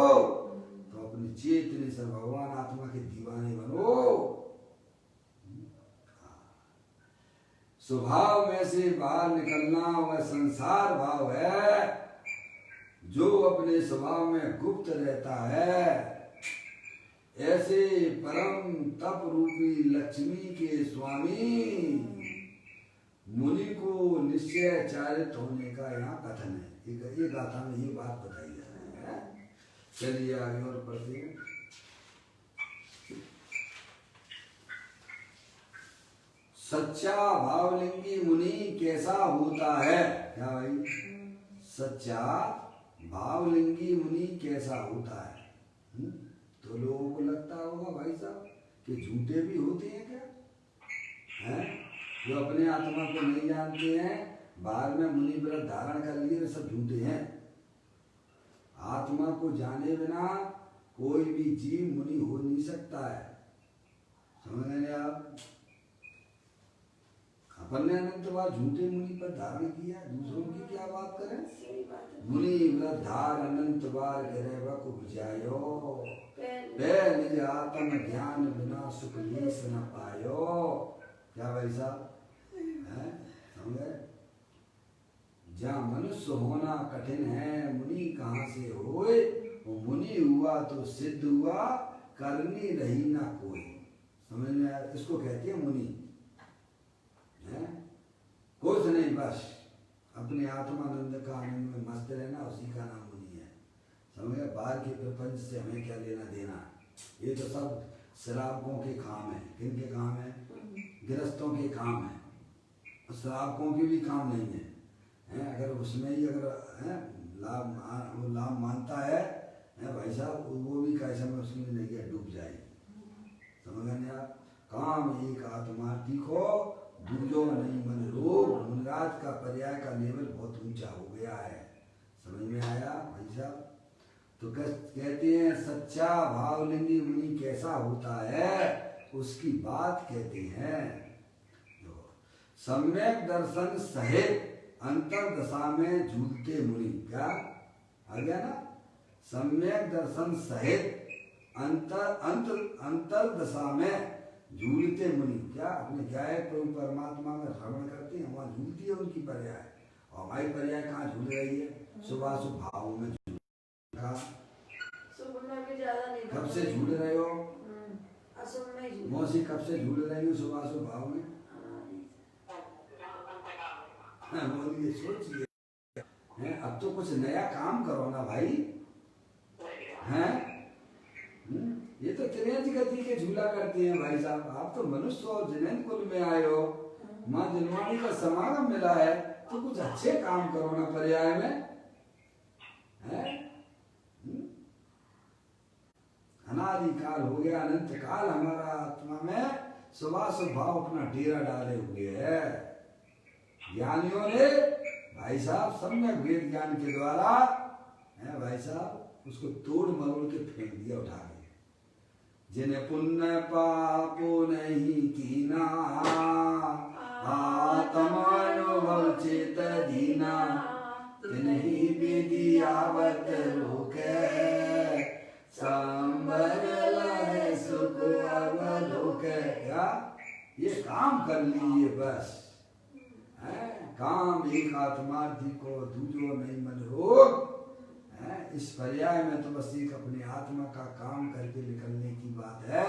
तो अपनी चेतने से भगवान आत्मा के दीवाने बनो। स्वभाव में से बाहर निकलना वह संसार भाव है। जो अपने स्वभाव में गुप्त रहता है, ऐसे परम तप रूपी लक्ष्मी के स्वामी मुनि को निश्चय चारित होने का यहाँ कथन है। ये गाथा में ये बात बताई जा रही है। चलिए आगे और पढ़ते हैं। सच्चा भावलिंगी मुनि कैसा होता है? क्या भाई? सच्चा भावलिंगी मुनि कैसा होता है? तो लोगों को लगता होगा भाई साहब कि झूठे भी होते हैं क्या? हैं? जो अपने आत्मा को नहीं जानते हैं, बाहर में मुनि व्रत धारण कर लिए, वे सब झूठे हैं। आत्मा को जाने बिना कोई भी जीव मुनि हो नहीं सकता है। समझ रहे हैं आप? अपन ने अनंत बार झूठे मुनि पर धारण किया, दूसरों की क्या बात करें? मुनि व्रत धार अनंत बार गिरे को बुझायो, पे निज आत्म ज्ञान बिना सुख लेस न पायो। क्या भाई साहब? समझे? जहाँ मनुष्य होना कठिन है, मुनि कहाँ से होए? वो मुनि हुआ तो सिद्ध हुआ, करनी रही ना कोई। समझ में आया? इसको कहते हैं मुनि। कुछ नहीं, बस अपने आत्मानंद का आनंद में मस्त रहना, उसी का नाम मुनि है। समझ गए? बाहर के प्रपंच से हमें क्या लेना देना? ये तो सब शराबकों के काम है। किनके काम है? गृहस्थों के काम है। शराबकों के भी काम नहीं है, हैं? अगर उसमें ही अगर लाभ मानता है भाई साहब, वो भी कैसे में उसमें नहीं है, डूब जाएगी। समझ गए आप? काम एक आत्मा तीखो, दूजो नहीं मन रोग। मुनराज का पर्याय का लेवल बहुत ऊंचा हो गया है। समझ में आया भाई साहब? तो कहते हैं सच्चा भावलिंगी मुनि कैसा होता है, उसकी बात कहते हैं। सम्यक दर्शन सहित अंतरदशा में झूलते मुनि। क्या आ गया ना? सम्यक दर्शन सहित अंतरदशा में झूलते मुनि। क्या अपने क्या है? प्रभु परमात्मा में श्रवण करते हैं, वहाँ झूलती है उनकी पर्याय। और हमारी पर्याय कहाँ झूल रही है? शुभाशुभ भाव में झूल। कब से झूल रहे हो मौसी? कब से झूल रही हो शुभाशुभ भाव में? बोलिए, सोचिए। अब तो कुछ नया काम करो ना भाई। हैं? ये तो त्रियंज गति के झूला करते हैं भाई साहब। आप तो मनुष्य और जिनेन कुल में आए हो, माँ जन्मानी का समागम मिला है, तो कुछ अच्छे काम करो ना पर्याय में। है? अनादि काल हो गया, अनंत काल हमारा आत्मा में शुभाशुभ भाव अपना डेरा डाले हुए है। ज्ञानियों ने भाई साहब सम्यक वेद ज्ञान के द्वारा है भाई साहब उसको तोड़ मरोड़ के फेंक दिया, उठा के। जिन्हें पुण्य पापो नहीं कीना, आत्मानुभव चेत दीना, तिन्हीं विधि आवत रोके, संबर लहे सुख अवलोके। क्या? ये काम कर लीजिए बस। काम एक आत्मार्थी को, दूजो नहीं मन रोग। इस पर्याय में तो बस एक अपने आत्मा का काम करके निकलने की बात है।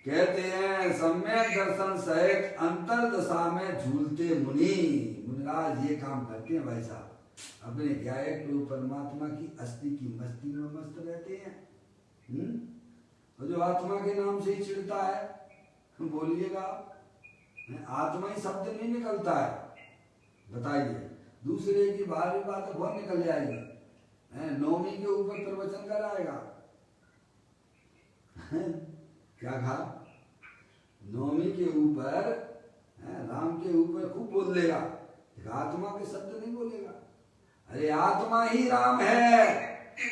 कहते हैं सम्यक दर्शन सहित अंतरदशा में झूलते मुनि। मुनिराज ये काम करते हैं भाई साहब, अपने गायक प्रभु परमात्मा की अस्थि की मस्ती में मस्त रहते हैं। और जो आत्मा के नाम से ही चिढ़ता है, बोलिएगा आत्मा ही शब्द नहीं निकलता है, बताइए। दूसरे की बाहरी बात बहुत निकल जाएगी। नौमी के ऊपर प्रवचन कराएगा। क्या कहा? नौमी के ऊपर राम के ऊपर खूब बोल देगा, आत्मा के शब्द नहीं बोलेगा। अरे आत्मा ही राम है,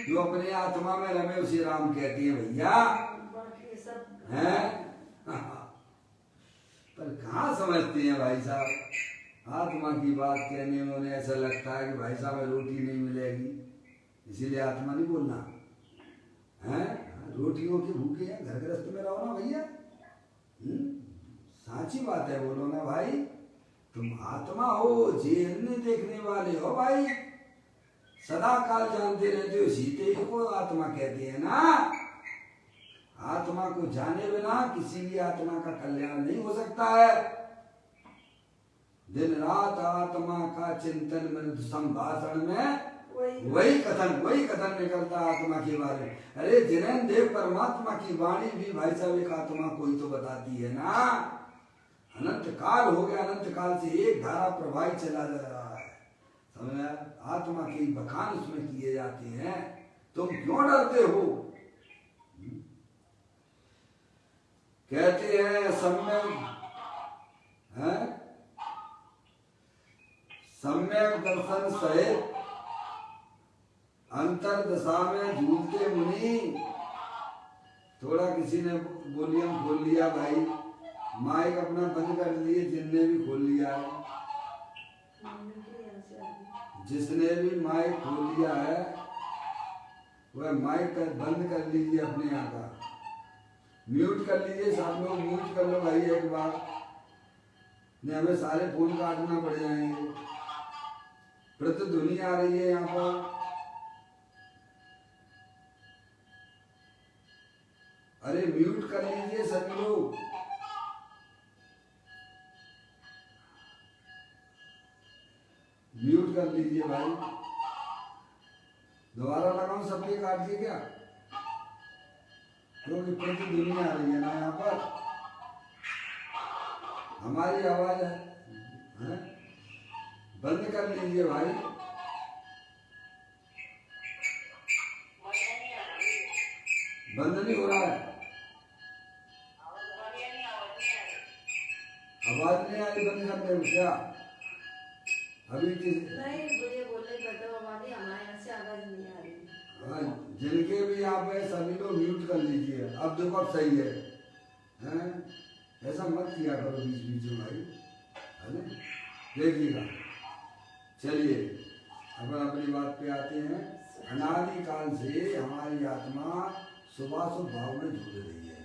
जो अपने आत्मा में रमे उसे राम कहती है भैया। हैं? पर कहाँ समझते हैं भाई साहब? आत्मा की बात कहने में उन्हें ऐसा लगता है कि भाई साहब रोटी नहीं मिलेगी, इसीलिए आत्मा नहीं बोलना है। रोटियों के भूखे हैं, घर गृहस्थ में रहो ना भैया। साची बात है, बोलो ना भाई। तुम आत्मा हो, जेल नहीं देखने वाले हो भाई, सदा काल जानते रहते हो। सीते ही को आत्मा कहते हैं ना। आत्मा को जाने बिना किसी भी आत्मा का कल्याण नहीं हो सकता है। दिन रात आत्मा का चिंतन मृदु संभाषण में वही कथन निकलता आत्मा के बारे में। अरे जिनेन्द्र देव परमात्मा की वाणी भी भाई साहब एक आत्मा कोई तो बताती है ना। अनंत काल हो गया, अनंत काल से एक धारा प्रवाही चला जा रहा है, समझ आत्मा के बखान उसमें किए जाते हैं। तुम क्यों डरते हो? कहते हैं सम्यक दर्शन सहित अंतरदशा में झूलते मुनि। थोड़ा किसी ने वॉल्यूम खोल लिया भाई, माइक अपना बंद कर लिए, जिनने भी खोल लिया है, जिसने भी माइक खोल लिया है वह माइक बंद कर लीजिए, अपने यहाँ का म्यूट कर लीजिए। सब लोग म्यूट कर लो भाई एक बार, नहीं हमें सारे फोन काटना पड़ जाएंगे। प्रतिध्वनि आ रही है यहाँ पर। अरे म्यूट कर लीजिए सभी लोग। म्यूट कर लीजिए भाई। दोबारा लगाऊं सबके काट के क्या? क्योंकि प्रतिध्वनि आ रही है ना यहाँ पर, हमारी आवाज है। बंद कर लीजिए भाई। बंद नहीं हो रहा है, आवाज नहीं आ रही, बंद कर दे क्या? अभी नहीं बोले बताओ, हमारी हमारे यहाँ से आवाज नहीं आ रही। जिनके भी यहाँ पे सभी लोग म्यूट कर लीजिए। अब देखो अब सही है, हैं? ऐसा मत किया करो बीच बीच में भाई, है ना? देखिएगा। चलिए अब अपनी बात पे आते हैं। अनादि काल से हमारी आत्मा शुभाशुभ भाव में झूल रही है,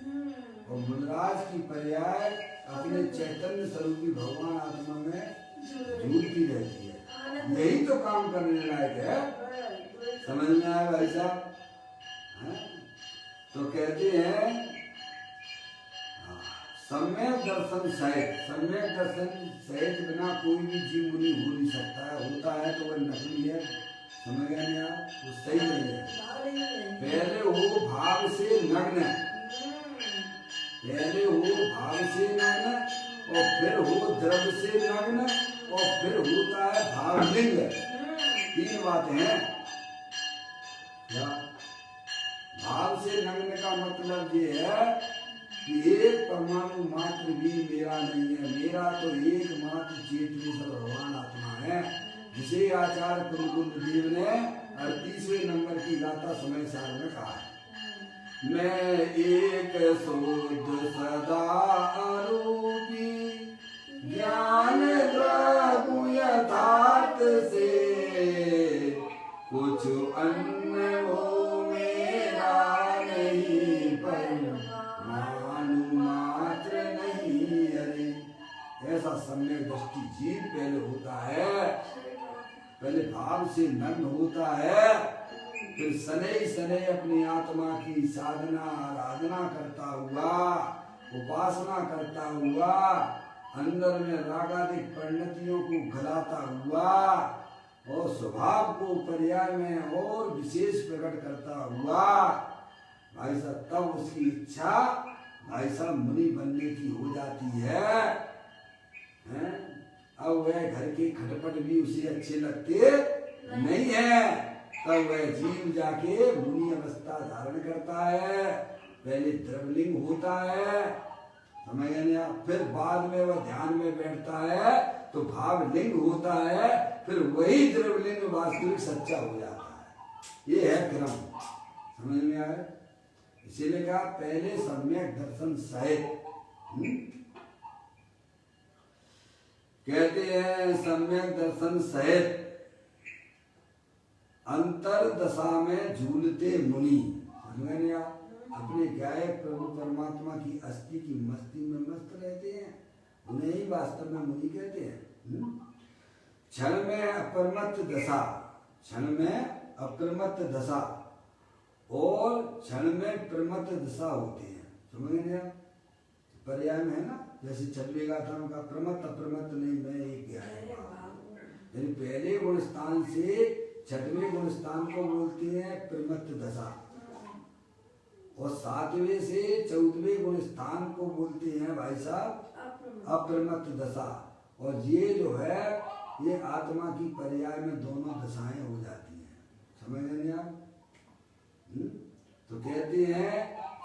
और मुनराज की पर्याय अपने चैतन्य स्वरूपी भगवान आत्मा में झूलती रहती है। यही तो काम करने लायक है, समझ में आया भाई साहब? तो कहते हैं सम्यक दर्शन सहित बिना कोई भी जीव मुनि हो नहीं सकता है। होता है तो वह नकली है, समझ गए नहीं आप? वो सही नहीं है। पहले हो भाव से नग्न, और फिर हो द्रव्य से नग्न, और फिर होता है भावलिंग। तीन बातें हैं। क्या भाव से नग्न का मतलब ये है कि एक परमाणु मात्र भी मेरा नहीं है। मेरा तो एकमात्र चेतनेश्वर भगवान आत्मा है, जिसे आचार्य कुलकुंद देव ने 38वें नंबर की गाथा समय सार में कहा है। मैं एक शुद्ध सदा आरूपी ज्ञान द्रव्य यथार्थ से, कुछ अन्य वो मेरा नहीं, परमाणु मात्र नहीं। अरे ऐसा सम्यक दृष्टि जीव पहले होता है, पहले भाव से नग्न होता है, फिर शनै अपनी आत्मा की साधना आराधना करता हुआ, उपासना करता हुआ, अंदर में रागादिक परिणतियों को गलाता हुआ, और स्वभाव को पर्याय में और विशेष प्रकट करता हुआ, भाई साहब तब उसकी इच्छा भाई साहब मुनि बनने की हो जाती है, हैं? अब वह घर के खटपट भी उसे अच्छे लगते नहीं है, तब वह जीव जाके मुनि अवस्था धारण करता है। पहले द्रवलिंग होता है, समझ गए आप? फिर बाद में वह ध्यान में बैठता है तो भावलिंग होता है, फिर वही द्रवलिंग वास्तविक सच्चा हो जाता है। ये है क्रम, समझ में आया? इसीलिए कहा पहले सम्यक दर्शन सहित। कहते हैं सम्यक दर्शन सहित अंतर दशा में झूलते मुनि। समझ गए आप? अपने गायक प्रभु परमात्मा की अस्थि की मस्ती में मस्त रहते हैं, उन्हें ही वास्तव में मुनि कहते हैं। क्षण में अप्रमत्त दशा, क्षण में अप्रमत्त दशा और क्षण में प्रमत्त दशा होती है। समझ गए आप? पर्याय में है ना, जैसे छठवें गाथा में कहा प्रमत्त अप्रमत्त नहीं मैं एक गायक। यानी पहले गुण स्थान से छठवें गुण स्थान को बोलते हैं प्रमत्त दशा, और 7वें से 14वें गुण स्थान को बोलते हैं भाई साहब अप्रमत्त दशा। और ये जो है ये आत्मा की पर्याय में दोनों दशाएं हो जाती हैं। समझ गए आप? तो कहते हैं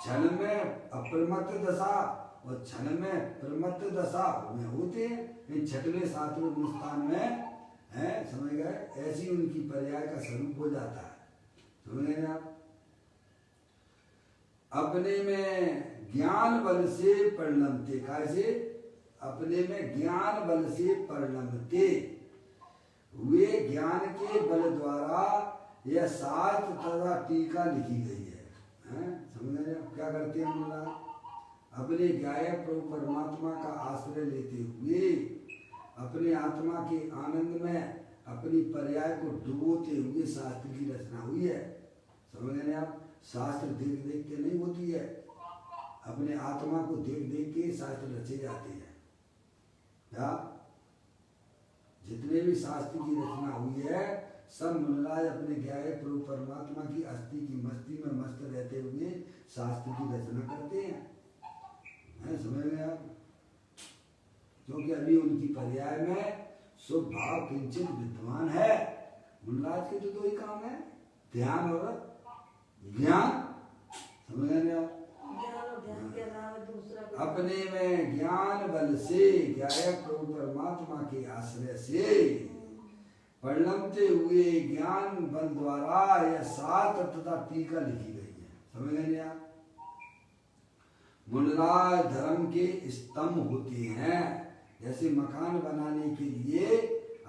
क्षण में अप्रमत्त दशा और क्षण में प्रमत्त दशा में होते हैं। 6वें 7वें गुण स्थान में है, समझ गए? ऐसी उनकी पर्याय का स्वरूप हो जाता है। समझ गए आप? अपने में ज्ञान बल से परिणमते, कैसे? अपने में ज्ञान बल से परिणमते हुए ज्ञान के बल द्वारा यह शास्त्र तथा टीका लिखी गई है। समझ रहे? क्या करते हैं मुला? अपने गायक प्रभु परमात्मा का आश्रय लेते हुए अपने आत्मा के आनंद में अपनी पर्याय को डुबोते हुए शास्त्र की रचना हुई है। समझ रहे आप? शास्त्र देख देख के नहीं होती है, अपने आत्मा को देख देख के शास्त्र रचे जाते हैं। क्या? जितने भी शास्त्र की रचना हुई है सब मुनिराज अपने गायक प्रभु परमात्मा की अस्थि की मस्ती में मस्त रहते हुए शास्त्र की रचना करते हैं। समझ में आप? क्योंकि अभी उनकी पर्याय में शुभ भाव किंचित विद्वान है। मुनिराज के तो दो ही काम है, ध्यान और ज्ञान। समझ गए आप? अपने में ज्ञान बल से गायक प्रभु परमात्मा के आश्रय से परिणमते हुए ज्ञान बल द्वारा यह शास्त्र तथा टीका लिखी गई है। समझ गए आप? मुनिराज धर्म के स्तंभ होते हैं। जैसे मकान बनाने के लिए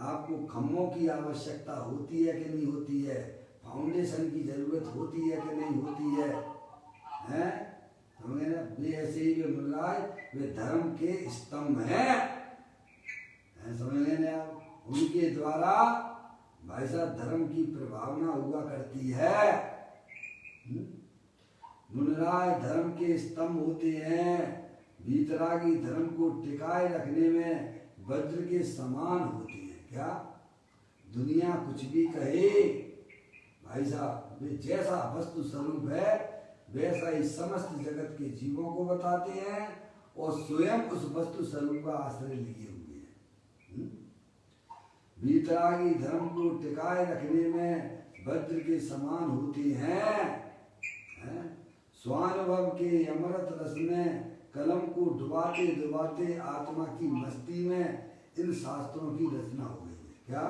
आपको खम्भों की आवश्यकता होती है कि नहीं होती है, फाउंडेशन की जरूरत होती है कि नहीं होती है, हैं? समझे ना? वे ऐसे ही वे मुनिराज वे धर्म के स्तंभ हैं। समझ गए ना आप? उनके द्वारा भाई साहब धर्म की प्रभावना हुआ करती है। मुनिराज धर्म के स्तंभ होते हैं, वीतरागी धर्म को टिकाए रखने में वज्र के समान होते हैं। क्या? दुनिया कुछ भी कहे भाई साहब, वे जैसा वस्तु स्वरूप है वैसा ही समस्त जगत के जीवों को बताते हैं और स्वयं उस वस्तु स्वरूप का आश्रय लिए हुए हैं। वीतरागी धर्म को टिकाए रखने में वज्र के समान होते हैं। स्वानुभव के अमृत रस में कलम को डुबाते डुबाते आत्मा की मस्ती में इन शास्त्रों की रचना हो गई है। क्या?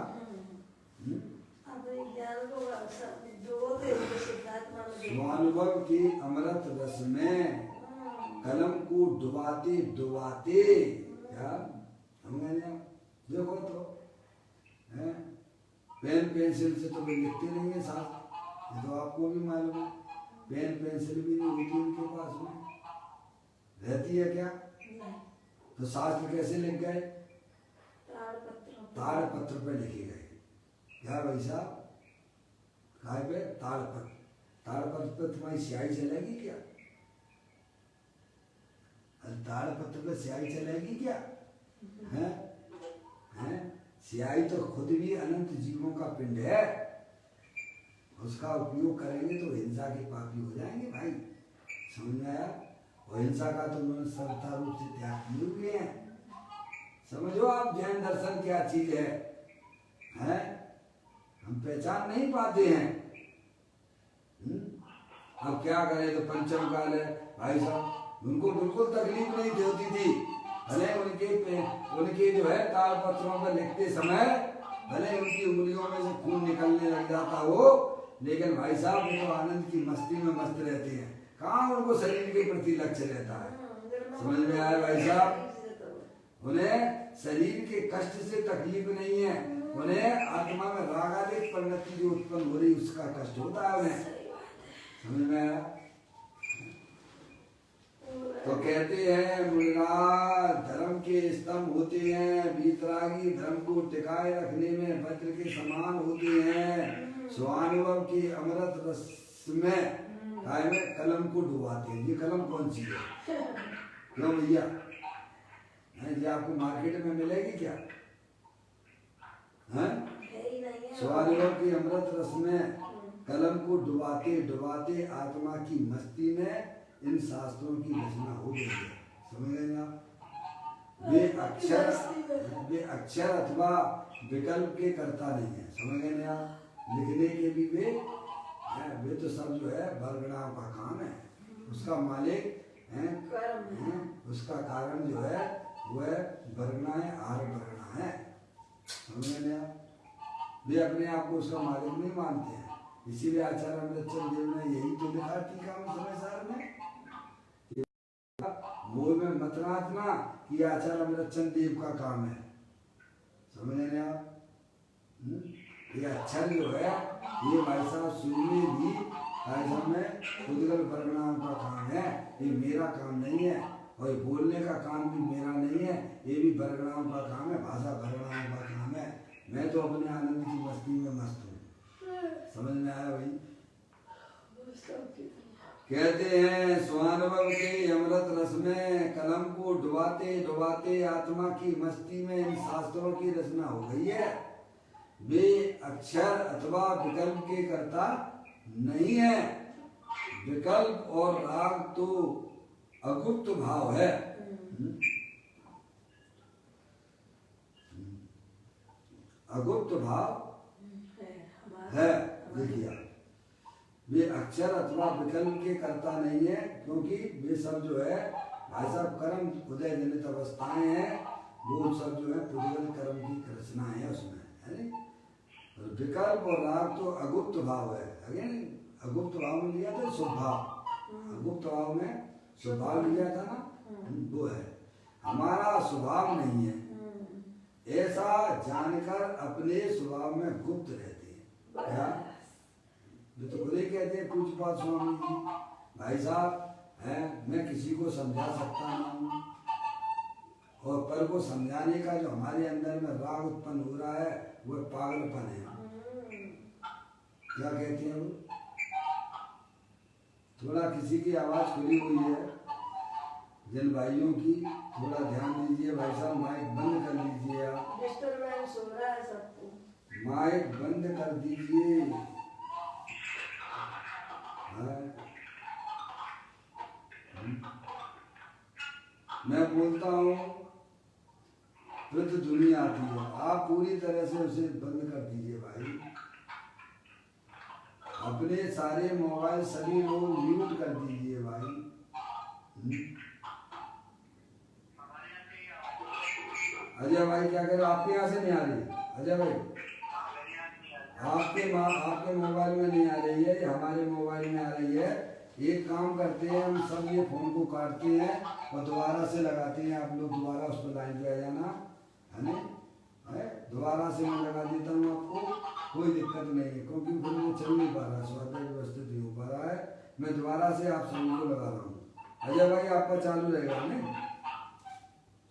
स्वानुभव के अमृत रस में कलम को डुबाते डुबाते, क्या देखो तो पेन पेंसिल से तो वे लिखते नहीं है शास्त्र, ये तो आपको भी मालूम है। पेन पेंसिल भी नहीं होती उनके पास में, रहती है क्या? तो शास्त्र कैसे लिख गए? ताड़ पत्र पे लिखे गए। क्या भाई साहब? काय पे? ताड़ पत्र। ताड़ पत्र पे तुम्हारी स्याही चलेगी क्या? ताड़ पत्र पे स्याही चलेगी क्या? हैं? स्याही तो खुद भी अनंत जीवों का पिंड है, उसका उपयोग करेंगे तो हिंसा के पापी हो जाएंगे भाई। समझ में आया? और हिंसा का तो उन्होंने सर्वथा रूप से त्याग किए हुए हैं। समझो आप जैन दर्शन क्या चीज है, हैं? हम पहचान नहीं पाते हैं। अब क्या करें? तो पंचम काल है भाई साहब, उनको बिल्कुल तकलीफ नहीं होती थी। भले उनके जो है ताल पत्रों पर लिखते समय भले उनकी उंगलियों में से खून निकलने लग जाता हो, लेकिन भाई साहब वो तो आनंद की मस्ती में मस्त रहते हैं। कहाँ उनको शरीर के प्रति लक्ष्य रहता है? समझ में आया भाई साहब? उन्हें शरीर के कष्ट से तकलीफ नहीं है, उन्हें आत्मा में रागादिक प्रवृत्ति जो उत्पन्न हो रही उसका कष्ट होता है उन्हें। समझ में आया? तो कहते हैं मुनिराज धर्म के स्तंभ होते हैं, वीतरागी धर्म को टिकाए रखने में वज्र के समान होते हैं, स्वानुभव की अमृत रस में काय में कलम को डुबाते हैं। ये कलम कौन सी है? क्यों भैया, ये आपको मार्केट में मिलेगी क्या? स्वानुभव की अमृत रस में कलम को डुबाते डुबाते आत्मा की मस्ती में इन शास्त्रों की रचना हो गई है। समझ गए आप? वे अक्षर अथवा विकल्प के कर्ता नहीं है। समझ गए आप? लिखने के भी वे तो सब जो है बरगड़ाओं का काम है, उसका मालिक है, उसका कारण जो है वह बरगना है, आर बरगना है। समझ गए आप? वे अपने आप को उसका मालिक नहीं मानते हैं, इसीलिए आचार्य अमृतचंद देव ने यही तो लिखा टीका में समय सार में, मोह में मत नाचना कि आचार्य अमृतचंद देव का काम है। समझ रहे हैं आप? ये अक्षर जो है ये भाई साहब सुनने भी ऐसा में खुदगल परिणाम का काम है, ये मेरा काम नहीं है, और बोलने का काम भी मेरा नहीं है, ये भी बरगणाम का काम है, भाषा बरगणाम का काम है। मैं तो अपने आनंद की मस्ती में मस्त हूँ। समझ में आया भाई? कहते हैं स्वानुभव के अमृत रस में कलम को डुबाते डुबाते आत्मा की मस्ती में इन शास्त्रों की रचना हो गई है। वे अक्षर अथवा विकल्प के कर्ता नहीं है। विकल्प और राग तो अगुप्त भाव है। अगुप्त भाव है। देखिए वे अक्षर अथवा विकल्प के कर्ता नहीं है, क्योंकि वे सब जो है भाई साहब कर्म उदय जनित अवस्थाएं हैं, वो सब जो है पुद्गल कर्म की रचना है उसमें, है नहीं? विकल्प और राग तो अगुप्त भाव है। अगुप्त भाव में लिया था स्वभाव, अगुप्त भाव में स्वभाव लिया था ना, वो है। हमारा स्वभाव नहीं है, ऐसा जानकर अपने स्वभाव में गुप्त रहते हैं। क्या जो तो खुद ही कहते हैं पूज्यपाद स्वामी जी, भाई साहब है मैं किसी को समझा सकता नहीं, और पर को समझाने का जो हमारे अंदर में राग उत्पन्न हो रहा है वो पागलपन है। क्या कहते हैं वो? थोड़ा किसी की आवाज खुली हुई है, जिन भाइयों की थोड़ा ध्यान दीजिए। भाई साहब माइक बंद कर लीजिए, आप डिस्टर्बेंस हो रहा है सबको, माइक बंद कर दीजिए। मैं बोलता हूँ ध्वनि आती है, आप पूरी तरह से उसे बंद कर दीजिए भाई। अपने सारे मोबाइल सभी लोग म्यूट कर दीजिए भाई। अजय भाई क्या कह रहे हो? आपके यहाँ से नहीं आ रही अजय भाई? आपके मोबाइल में नहीं आ रही है, हमारे मोबाइल में आ रही है। एक काम करते हैं हम सब, ये फोन को काटते हैं और दोबारा से लगाते हैं। आप लोग दोबारा उस पर लाइन पे आ जाना, है ना? दोबारा से मैं लगा देता हूँ आपको, कोई दिक्कत नहीं है, क्योंकि फिर वो चल नहीं पा रहा, स्वाध्याय व्यवस्थित नहीं हो पा रहा है। मैं दोबारा से आप सभी को लगा रहा हूँ। अजय भाई आपका चालू रहेगा नहीं?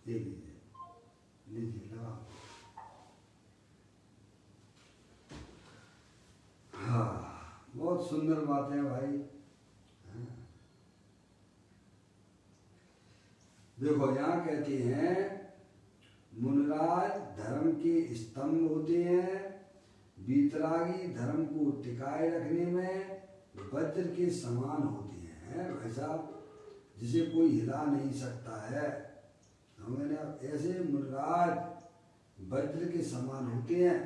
ये लीजिए लगा। हाँ बहुत सुंदर बात है भाई। देखो यहाँ कहते हैं मुनिराज धर्म के स्तंभ होते हैं, वीतरागी धर्म को टिकाए रखने में वज्र के समान होते हैं। भाई साहब जिसे कोई हिला नहीं सकता है, हमें ऐसे मुनिराज वज्र के समान होते हैं।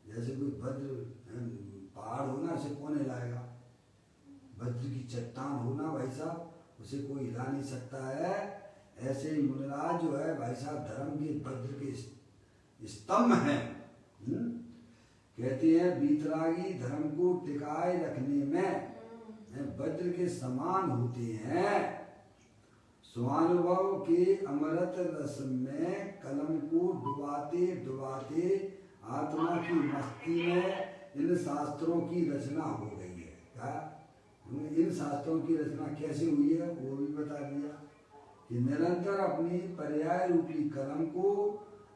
जैसे कोई वज्र पहाड़ होना उसे कौन हिलाएगा? वज्र की चट्टान होना भाई साहब उसे कोई हिला नहीं सकता है। ऐसे ही मुनिराज जो है भाई साहब धर्म के वज्र के स्तंभ हैं। कहते हैं वीतरागी धर्म को टिकाए रखने में वज्र के समान होते हैं। स्वानुभव के अमृत रस में कलम को डुबाते डुबाते आत्मा की मस्ती में इन शास्त्रों की रचना हो गई है। क्या इन शास्त्रों की रचना कैसे हुई है वो भी बता दिया कि निरंतर अपनी पर्याय रूपी कलम को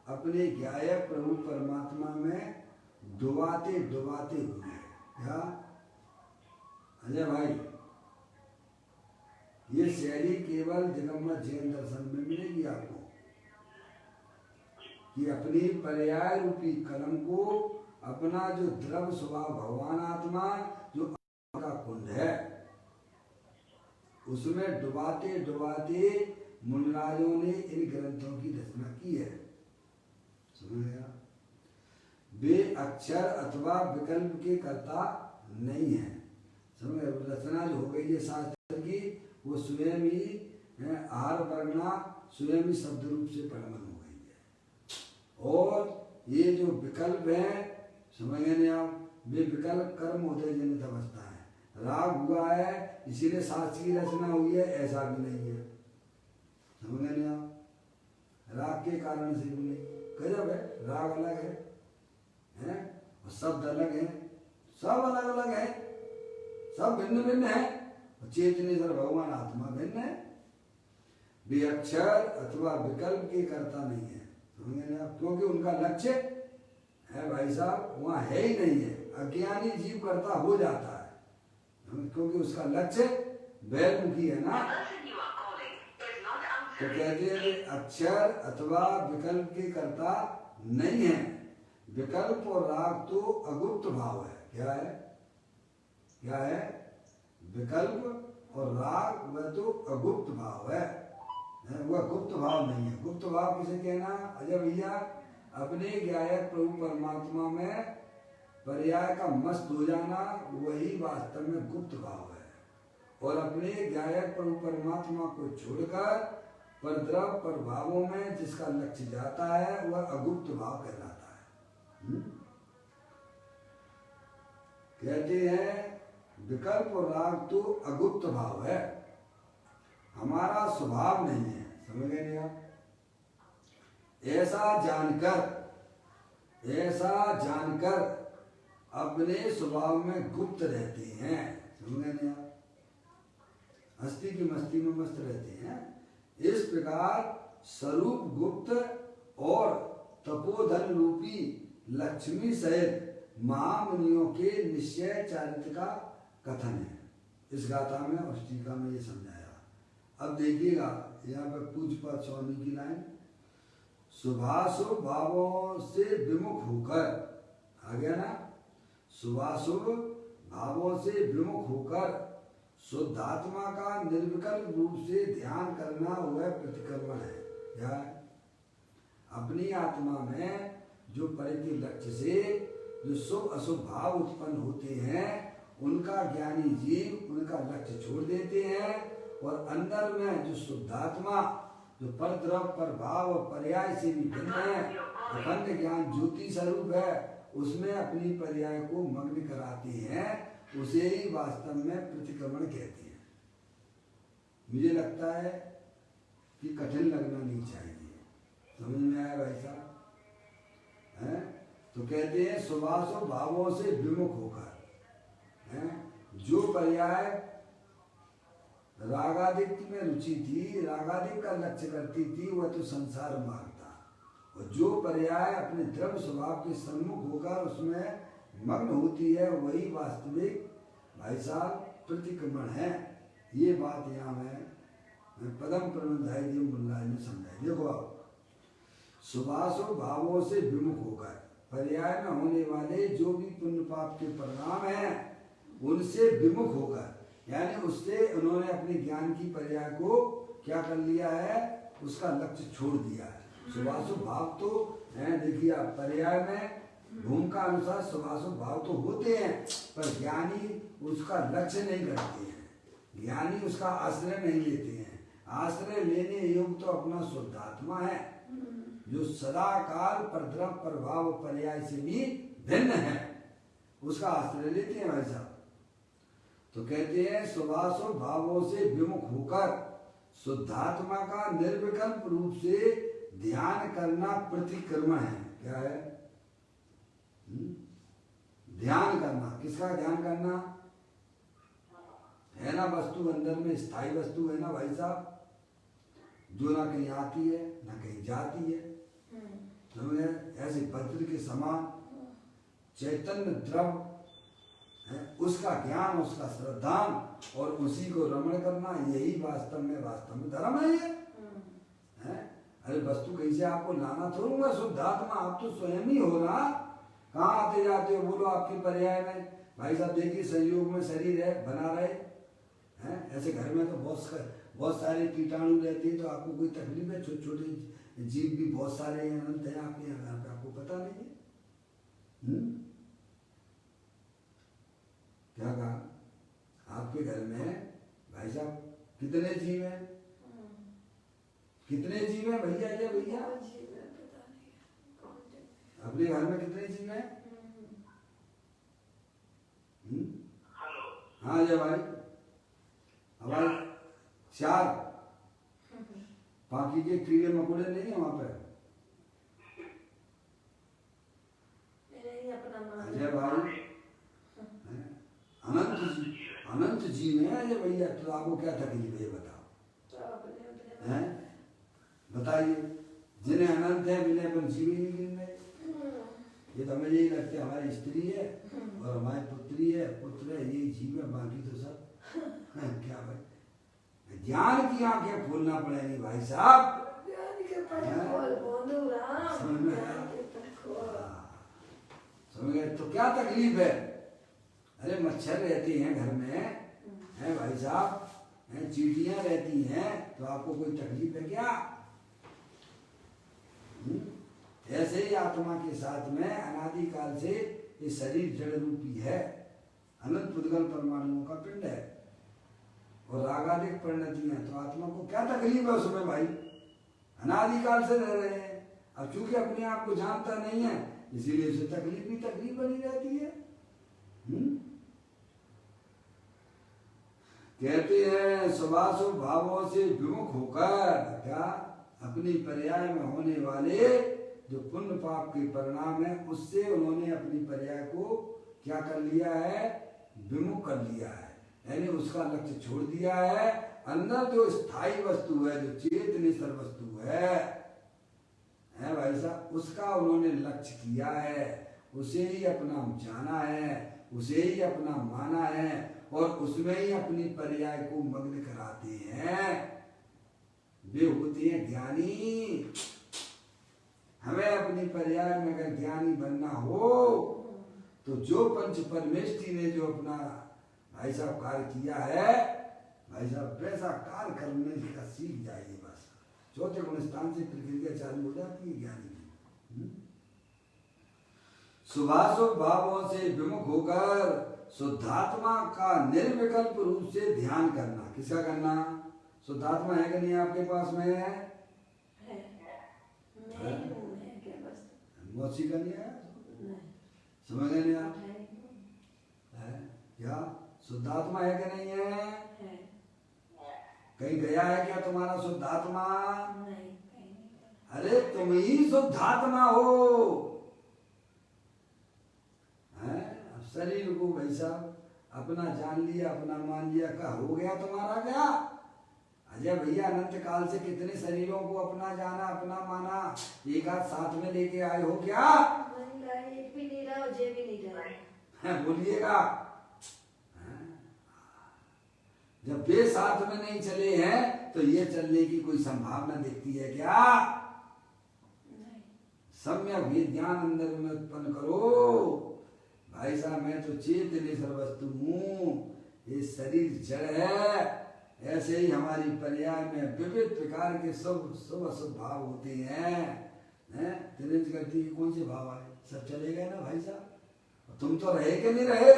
अपने ज्ञायक प्रभु परमात्मा में डुबाते डुबाते हुई है। क्या अजय भाई, ये शैली केवल जगन्नाथ जैन दर्शन में मिलेगी आपको कि अपनी पर्याय रूपी कलम को अपना जो द्रव स्वभाव भगवान आत्मा जो का कुंड है उसमें डुबाते डुबाते मुनिराजों ने इन ग्रंथों की रचना की है। समझ गया? वे अक्षर अथवा विकल्प के कर्ता नहीं है। समझ गए? रचना जो हो गई है शास्त्र की वो स्वयं ही आहार वर्णना स्वयं ही शब्द रूप से प्रगमन हो गई है। और ये जो विकल्प है समझ गए आप, वे विकल्प कर्म उदय जनित अवस्था है। राग हुआ है इसीलिए शास्त्र की रचना हुई है, ऐसा भी नहीं है। समझ गए आप? राग के कारण से भी नहीं। गजब है, राग अलग है और शब्द अलग है, सब अलग अलग है, सब भिन्न भिन्न है। चेतनेश्वर भगवान आत्मा भिन्न है। वे अक्षर अथवा विकल्प के कर्ता नहीं है। समझे आप? क्योंकि उनका लक्ष्य है भाई साहब वहाँ है ही नहीं है। अज्ञानी जीव कर्ता हो जाता है क्योंकि उसका लक्ष्य बैलमुखी है ना। तो कहते हैं कि अक्षर अथवा विकल्प के कर्ता नहीं है। विकल्प और राग तो अगुप्त भाव है। क्या है? क्या है? विकल्प और राग वह तो अगुप्त भाव है, वह गुप्त भाव नहीं है। गुप्त भाव किसे कहना? अजय भैया, अपने ज्ञायक प्रभु परमात्मा में पर्याय का मस्त हो जाना वही वास्तव में गुप्त भाव है। और अपने ज्ञायक प्रभु परमात्मा को छोड़कर परद्रव प्रभावों में जिसका लक्ष्य जाता है वह अगुप्त भाव कहलाता है। कहते हैं विकल्प और राग तो अगुप्त भाव है, हमारा स्वभाव नहीं है। समझ गए नहीं आप? ऐसा जानकर अपने स्वभाव में गुप्त रहते हैं। समझ गए नहीं आप? हस्ती की मस्ती में मस्त रहते हैं। इस प्रकार स्वरूप गुप्त और तपोधन रूपी लक्ष्मी सहित महामुनियों के निश्चय चारित्र का कथन है इस गाथा में और टीका में ये समझाया। अब देखिएगा यहाँ पर पूज्यपाद स्वामी की लाइन, शुभाशुभ भावों से विमुख होकर, आ गया ना, शुभाशुभ भावों से विमुख होकर शुद्धात्मा का निर्विकल्प रूप से ध्यान करना वह प्रतिक्रमण है। क्या है? अपनी आत्मा में जो परिधि लक्ष्य से जो शुभ अशुभ भाव उत्पन्न होते हैं उनका ज्ञानी जीव उनका लक्ष्य छोड़ देते हैं और अंदर में जो शुद्धात्मा जो परद्रव प्रभाव और पर्याय से भी भिन्न है, अखंड ज्ञान ज्योति स्वरूप है, उसमें अपनी पर्याय को मग्न कराते हैं, उसे ही वास्तव में प्रतिक्रमण कहते हैं। मुझे लगता है कि कठिन लगना नहीं चाहिए। समझ में आया भाई साहब? हैं? तो कहते हैं शुभाशुभ भावों से विमुख होकर, जो पर्याय रागादिक में रुचि थी, रागादिक का लक्ष्य करती थी, वह तो संसार मार्ग था। और जो पर्याय अपने द्रव्य स्वभाव के सम्मुख होकर उसमें मग्न होती है वही वास्तविक भाई साहब प्रतिक्रमण है। ये बात यहाँ में पदम प्रबंधाई देव मुल्ला ने समझाई। देखो आप, शुभाशुभ भावों से विमुख होकर पर्याय में होने वाले जो भी पुण्य पाप के परिणाम हैं उनसे विमुख होकर, यानी उससे उन्होंने अपने ज्ञान की पर्याय को क्या कर लिया है, उसका लक्ष्य छोड़ दिया है। शुभाशुभ भाव तो है, देखिए आप, पर्याय में भूमिका अनुसार शुभाशुभ भाव तो होते हैं पर ज्ञानी उसका लक्ष्य नहीं करते हैं, ज्ञानी उसका आश्रय नहीं लेते हैं। आश्रय लेने योग्य तो अपना शुद्धात्मा है जो सदा काल परद्रव प्रभाव पर्याय से भी भिन्न है, उसका आश्रय लेते हैं भाई साहब। तो कहते हैं शुभाशुभ भावों से विमुख होकर शुद्धात्मा का निर्विकल्प रूप से ध्यान करना प्रतिक्रमण है। क्या है? ध्यान करना। किसका ध्यान करना है? ना वस्तु अंदर में स्थायी वस्तु है ना भाई साहब, जो ना कहीं आती है ना कहीं जाती है। समझे? ऐसे वज्र के समान चैतन्य द्रव है, उसका ज्ञान, उसका श्रद्धान और उसी को रमण करना, यही वास्तव में धर्म है ये। है? अरे वस्तु कहीं से आपको लाना थोड़ा, शुद्धात्मा आप तो स्वयं ही हो ना। कहाँ आते जाते हो? बोलो आपके पर्याय में भाई साहब देखिए, संयोग में शरीर है बना रहे हैं। ऐसे घर में तो बहुत सारे कीटाणु रहते हैं, तो आपको कोई तकलीफ है? छोटे छोटे जीव भी बहुत सारे अनंत हैं आपके यहाँ पे, आपको पता नहीं है? क्या कहा? आपके घर में भाई साहब कितने जीव हैं? कितने जीव हैं भैया? ये भैया अपने घर में कितने जीव हैं? हाँ जय भाई, हमारे 4। बाकी के कीड़े मकोड़े नहीं है वहां पे? अजय भाई अनंत जीव है अजय भैया, तो आपको क्या तकलीफ है ये बताओ? हैं? बताइए। जिन्हें अनंत है जिन्हें अपन जीव ही नहीं गिन रहे। ये तो हमें यही लगता है हमारी स्त्री है और हमारी पुत्री है, पुत्र है, यही जीव है, बाकी तो सब क्या भाई? ज्ञान की आंखें खोलना पड़ेगी भाई साहब। समझ गए? तो क्या तकलीफ है? अरे मच्छर रहते हैं घर में, हैं भाई साहब, हैं चींटियां रहती हैं, तो आपको कोई तकलीफ है क्या? ऐसे ही आत्मा के साथ में अनादिकाल से ये शरीर जड़ रूपी है, अनंत पुद्गल परमाणुओं का पिंड है और रागादिक परिणतियां, तो आत्मा को क्या तकलीफ है उसमें भाई? अनादिकाल से रह रहे हैं। अब चूंकि अपने आप को जानता नहीं है, इसीलिए उसे तकलीफ ही तकलीफ बनी रहती है। कहते हैं स्वभाव भावों से विमुख होकर, क्या अपनी पर्याय में होने वाले जो पुण्य पाप के परिणाम है, उससे उन्होंने अपनी पर्याय को क्या कर लिया है? विमुख कर लिया है, यानी उसका लक्ष्य छोड़ दिया है। अंदर जो स्थायी वस्तु है, जो चेतनेश्वर वस्तु है भाई साहब, उसका उन्होंने लक्ष्य किया है, उसे ही अपना जाना है, उसे ही अपना माना है और उसमें ही अपनी पर्याय को मग्न कराते हैं। वे होते हैं ज्ञानी। हमें अपनी पर्याय में अगर ज्ञानी बनना हो तो जो पंच परमेष्ठी ने जो अपना भाई साहब कार्य किया है, भाई साहब वैसा कार्य करने का सीख जाइए। बस चौथे गुण स्थान से प्रक्रिया चालू हो जाती है ज्ञानी की। शुभाशुभ भावों से विमुख होकर शुद्धात्मा का निर्विकल्प रूप से ध्यान करना। किसका करना? शुद्धात्मा है कि नहीं आपके पास में? है? मौसी का नहीं है? समझ गए नहीं आप? क्या शुद्धात्मा है कि नहीं है? कहीं गया है क्या तुम्हारा शुद्धात्मा? अरे तुम ही शुद्धात्मा हो। अब शरीर को भाई साहब अपना जान लिया, अपना मान लिया, का हो गया तुम्हारा क्या? अजय भैया अनंत काल से कितने शरीरों को अपना जाना, अपना माना, एक आध साथ में लेके आए हो क्या? एक भी नहीं रहा और जे भी नहीं रहा। बोलिएगा। जब वे साथ में नहीं चले हैं तो ये चलने की कोई संभावना दिखती है क्या? सम्यक भी ज्ञान अंदर में उत्पन्न करो। भाई साहब मैं तो चेतनेश्वर वस्तु हूँ, ये शरीर जड़ है। ऐसे ही हमारी पर्याय में विविध प्रकार के सब अशुभ भाव होते हैं। दिनेश करती कौन से भाव आए? सब चले गए ना भाई साहब। तुम तो रहे कि नहीं रहे?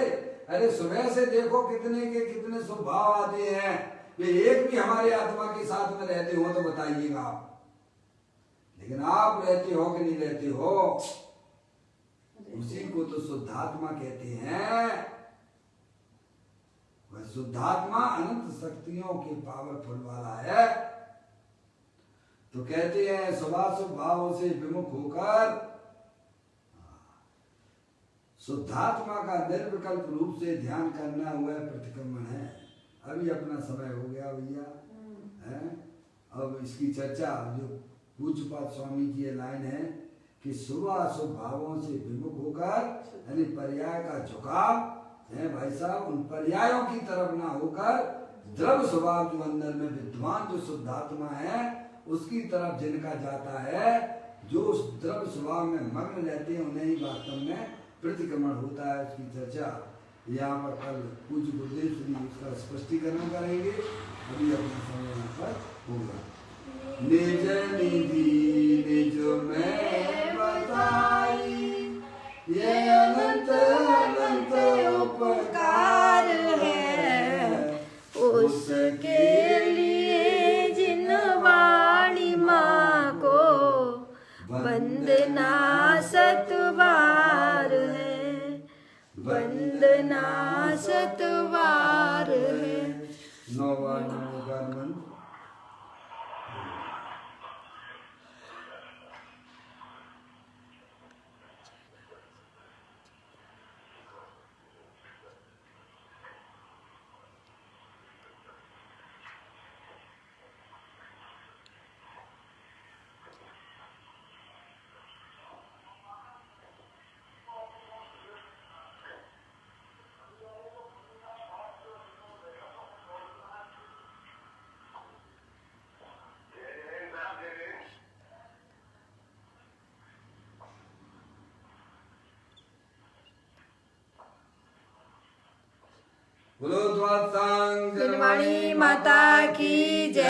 अरे सुबह से देखो कितने के कितने शुभ भाव आते हैं। ये एक भी हमारे आत्मा के साथ में रहते हो तो बताइएगा आप। लेकिन आप रहते हो कि नहीं रहते हो? उसी को तो शुद्धात्मा कहते हैं। वह शुद्धात्मा अनंत शक्तियों के पावरफुल वाला है। तो कहते हैं शुभाशुभ भावों से विमुख होकर शुद्धात्मा का निर्विकल्प रूप से ध्यान करना हुआ प्रतिक्रमण है। अभी अपना समय हो गया भैया है। अब इसकी चर्चा जो पूज्यपाद स्वामी की ये लाइन है कि शुभ अशुभ भावों से विमुख होकर यानी पर्याय का झुकाव है भाई साहब, उन पर्यायों की तरफ ना होकर द्रव्य स्वभाव जो अंदर में विद्वान जो शुद्धात्मा है उसकी तरफ जिनका जाता है, जो उस द्रव्य स्वभाव में मग्न रहते हैं उन्हें ही वास्तव में प्रतिक्रमण होता है। उसकी चर्चा यहाँ पर कल पूज्य गुरुदेव श्री उसका स्पष्टीकरण करेंगे। अभी अपना समय यहाँ पर होगा। निज निधि निज में बताई ये अनंत अनंत उपकार है उसके लिए जिन वाणी माँ को वंदना सतवार है, वंदना सतवार है। नौवान बोलो द्वादशांग निर्वाणी माता की जय।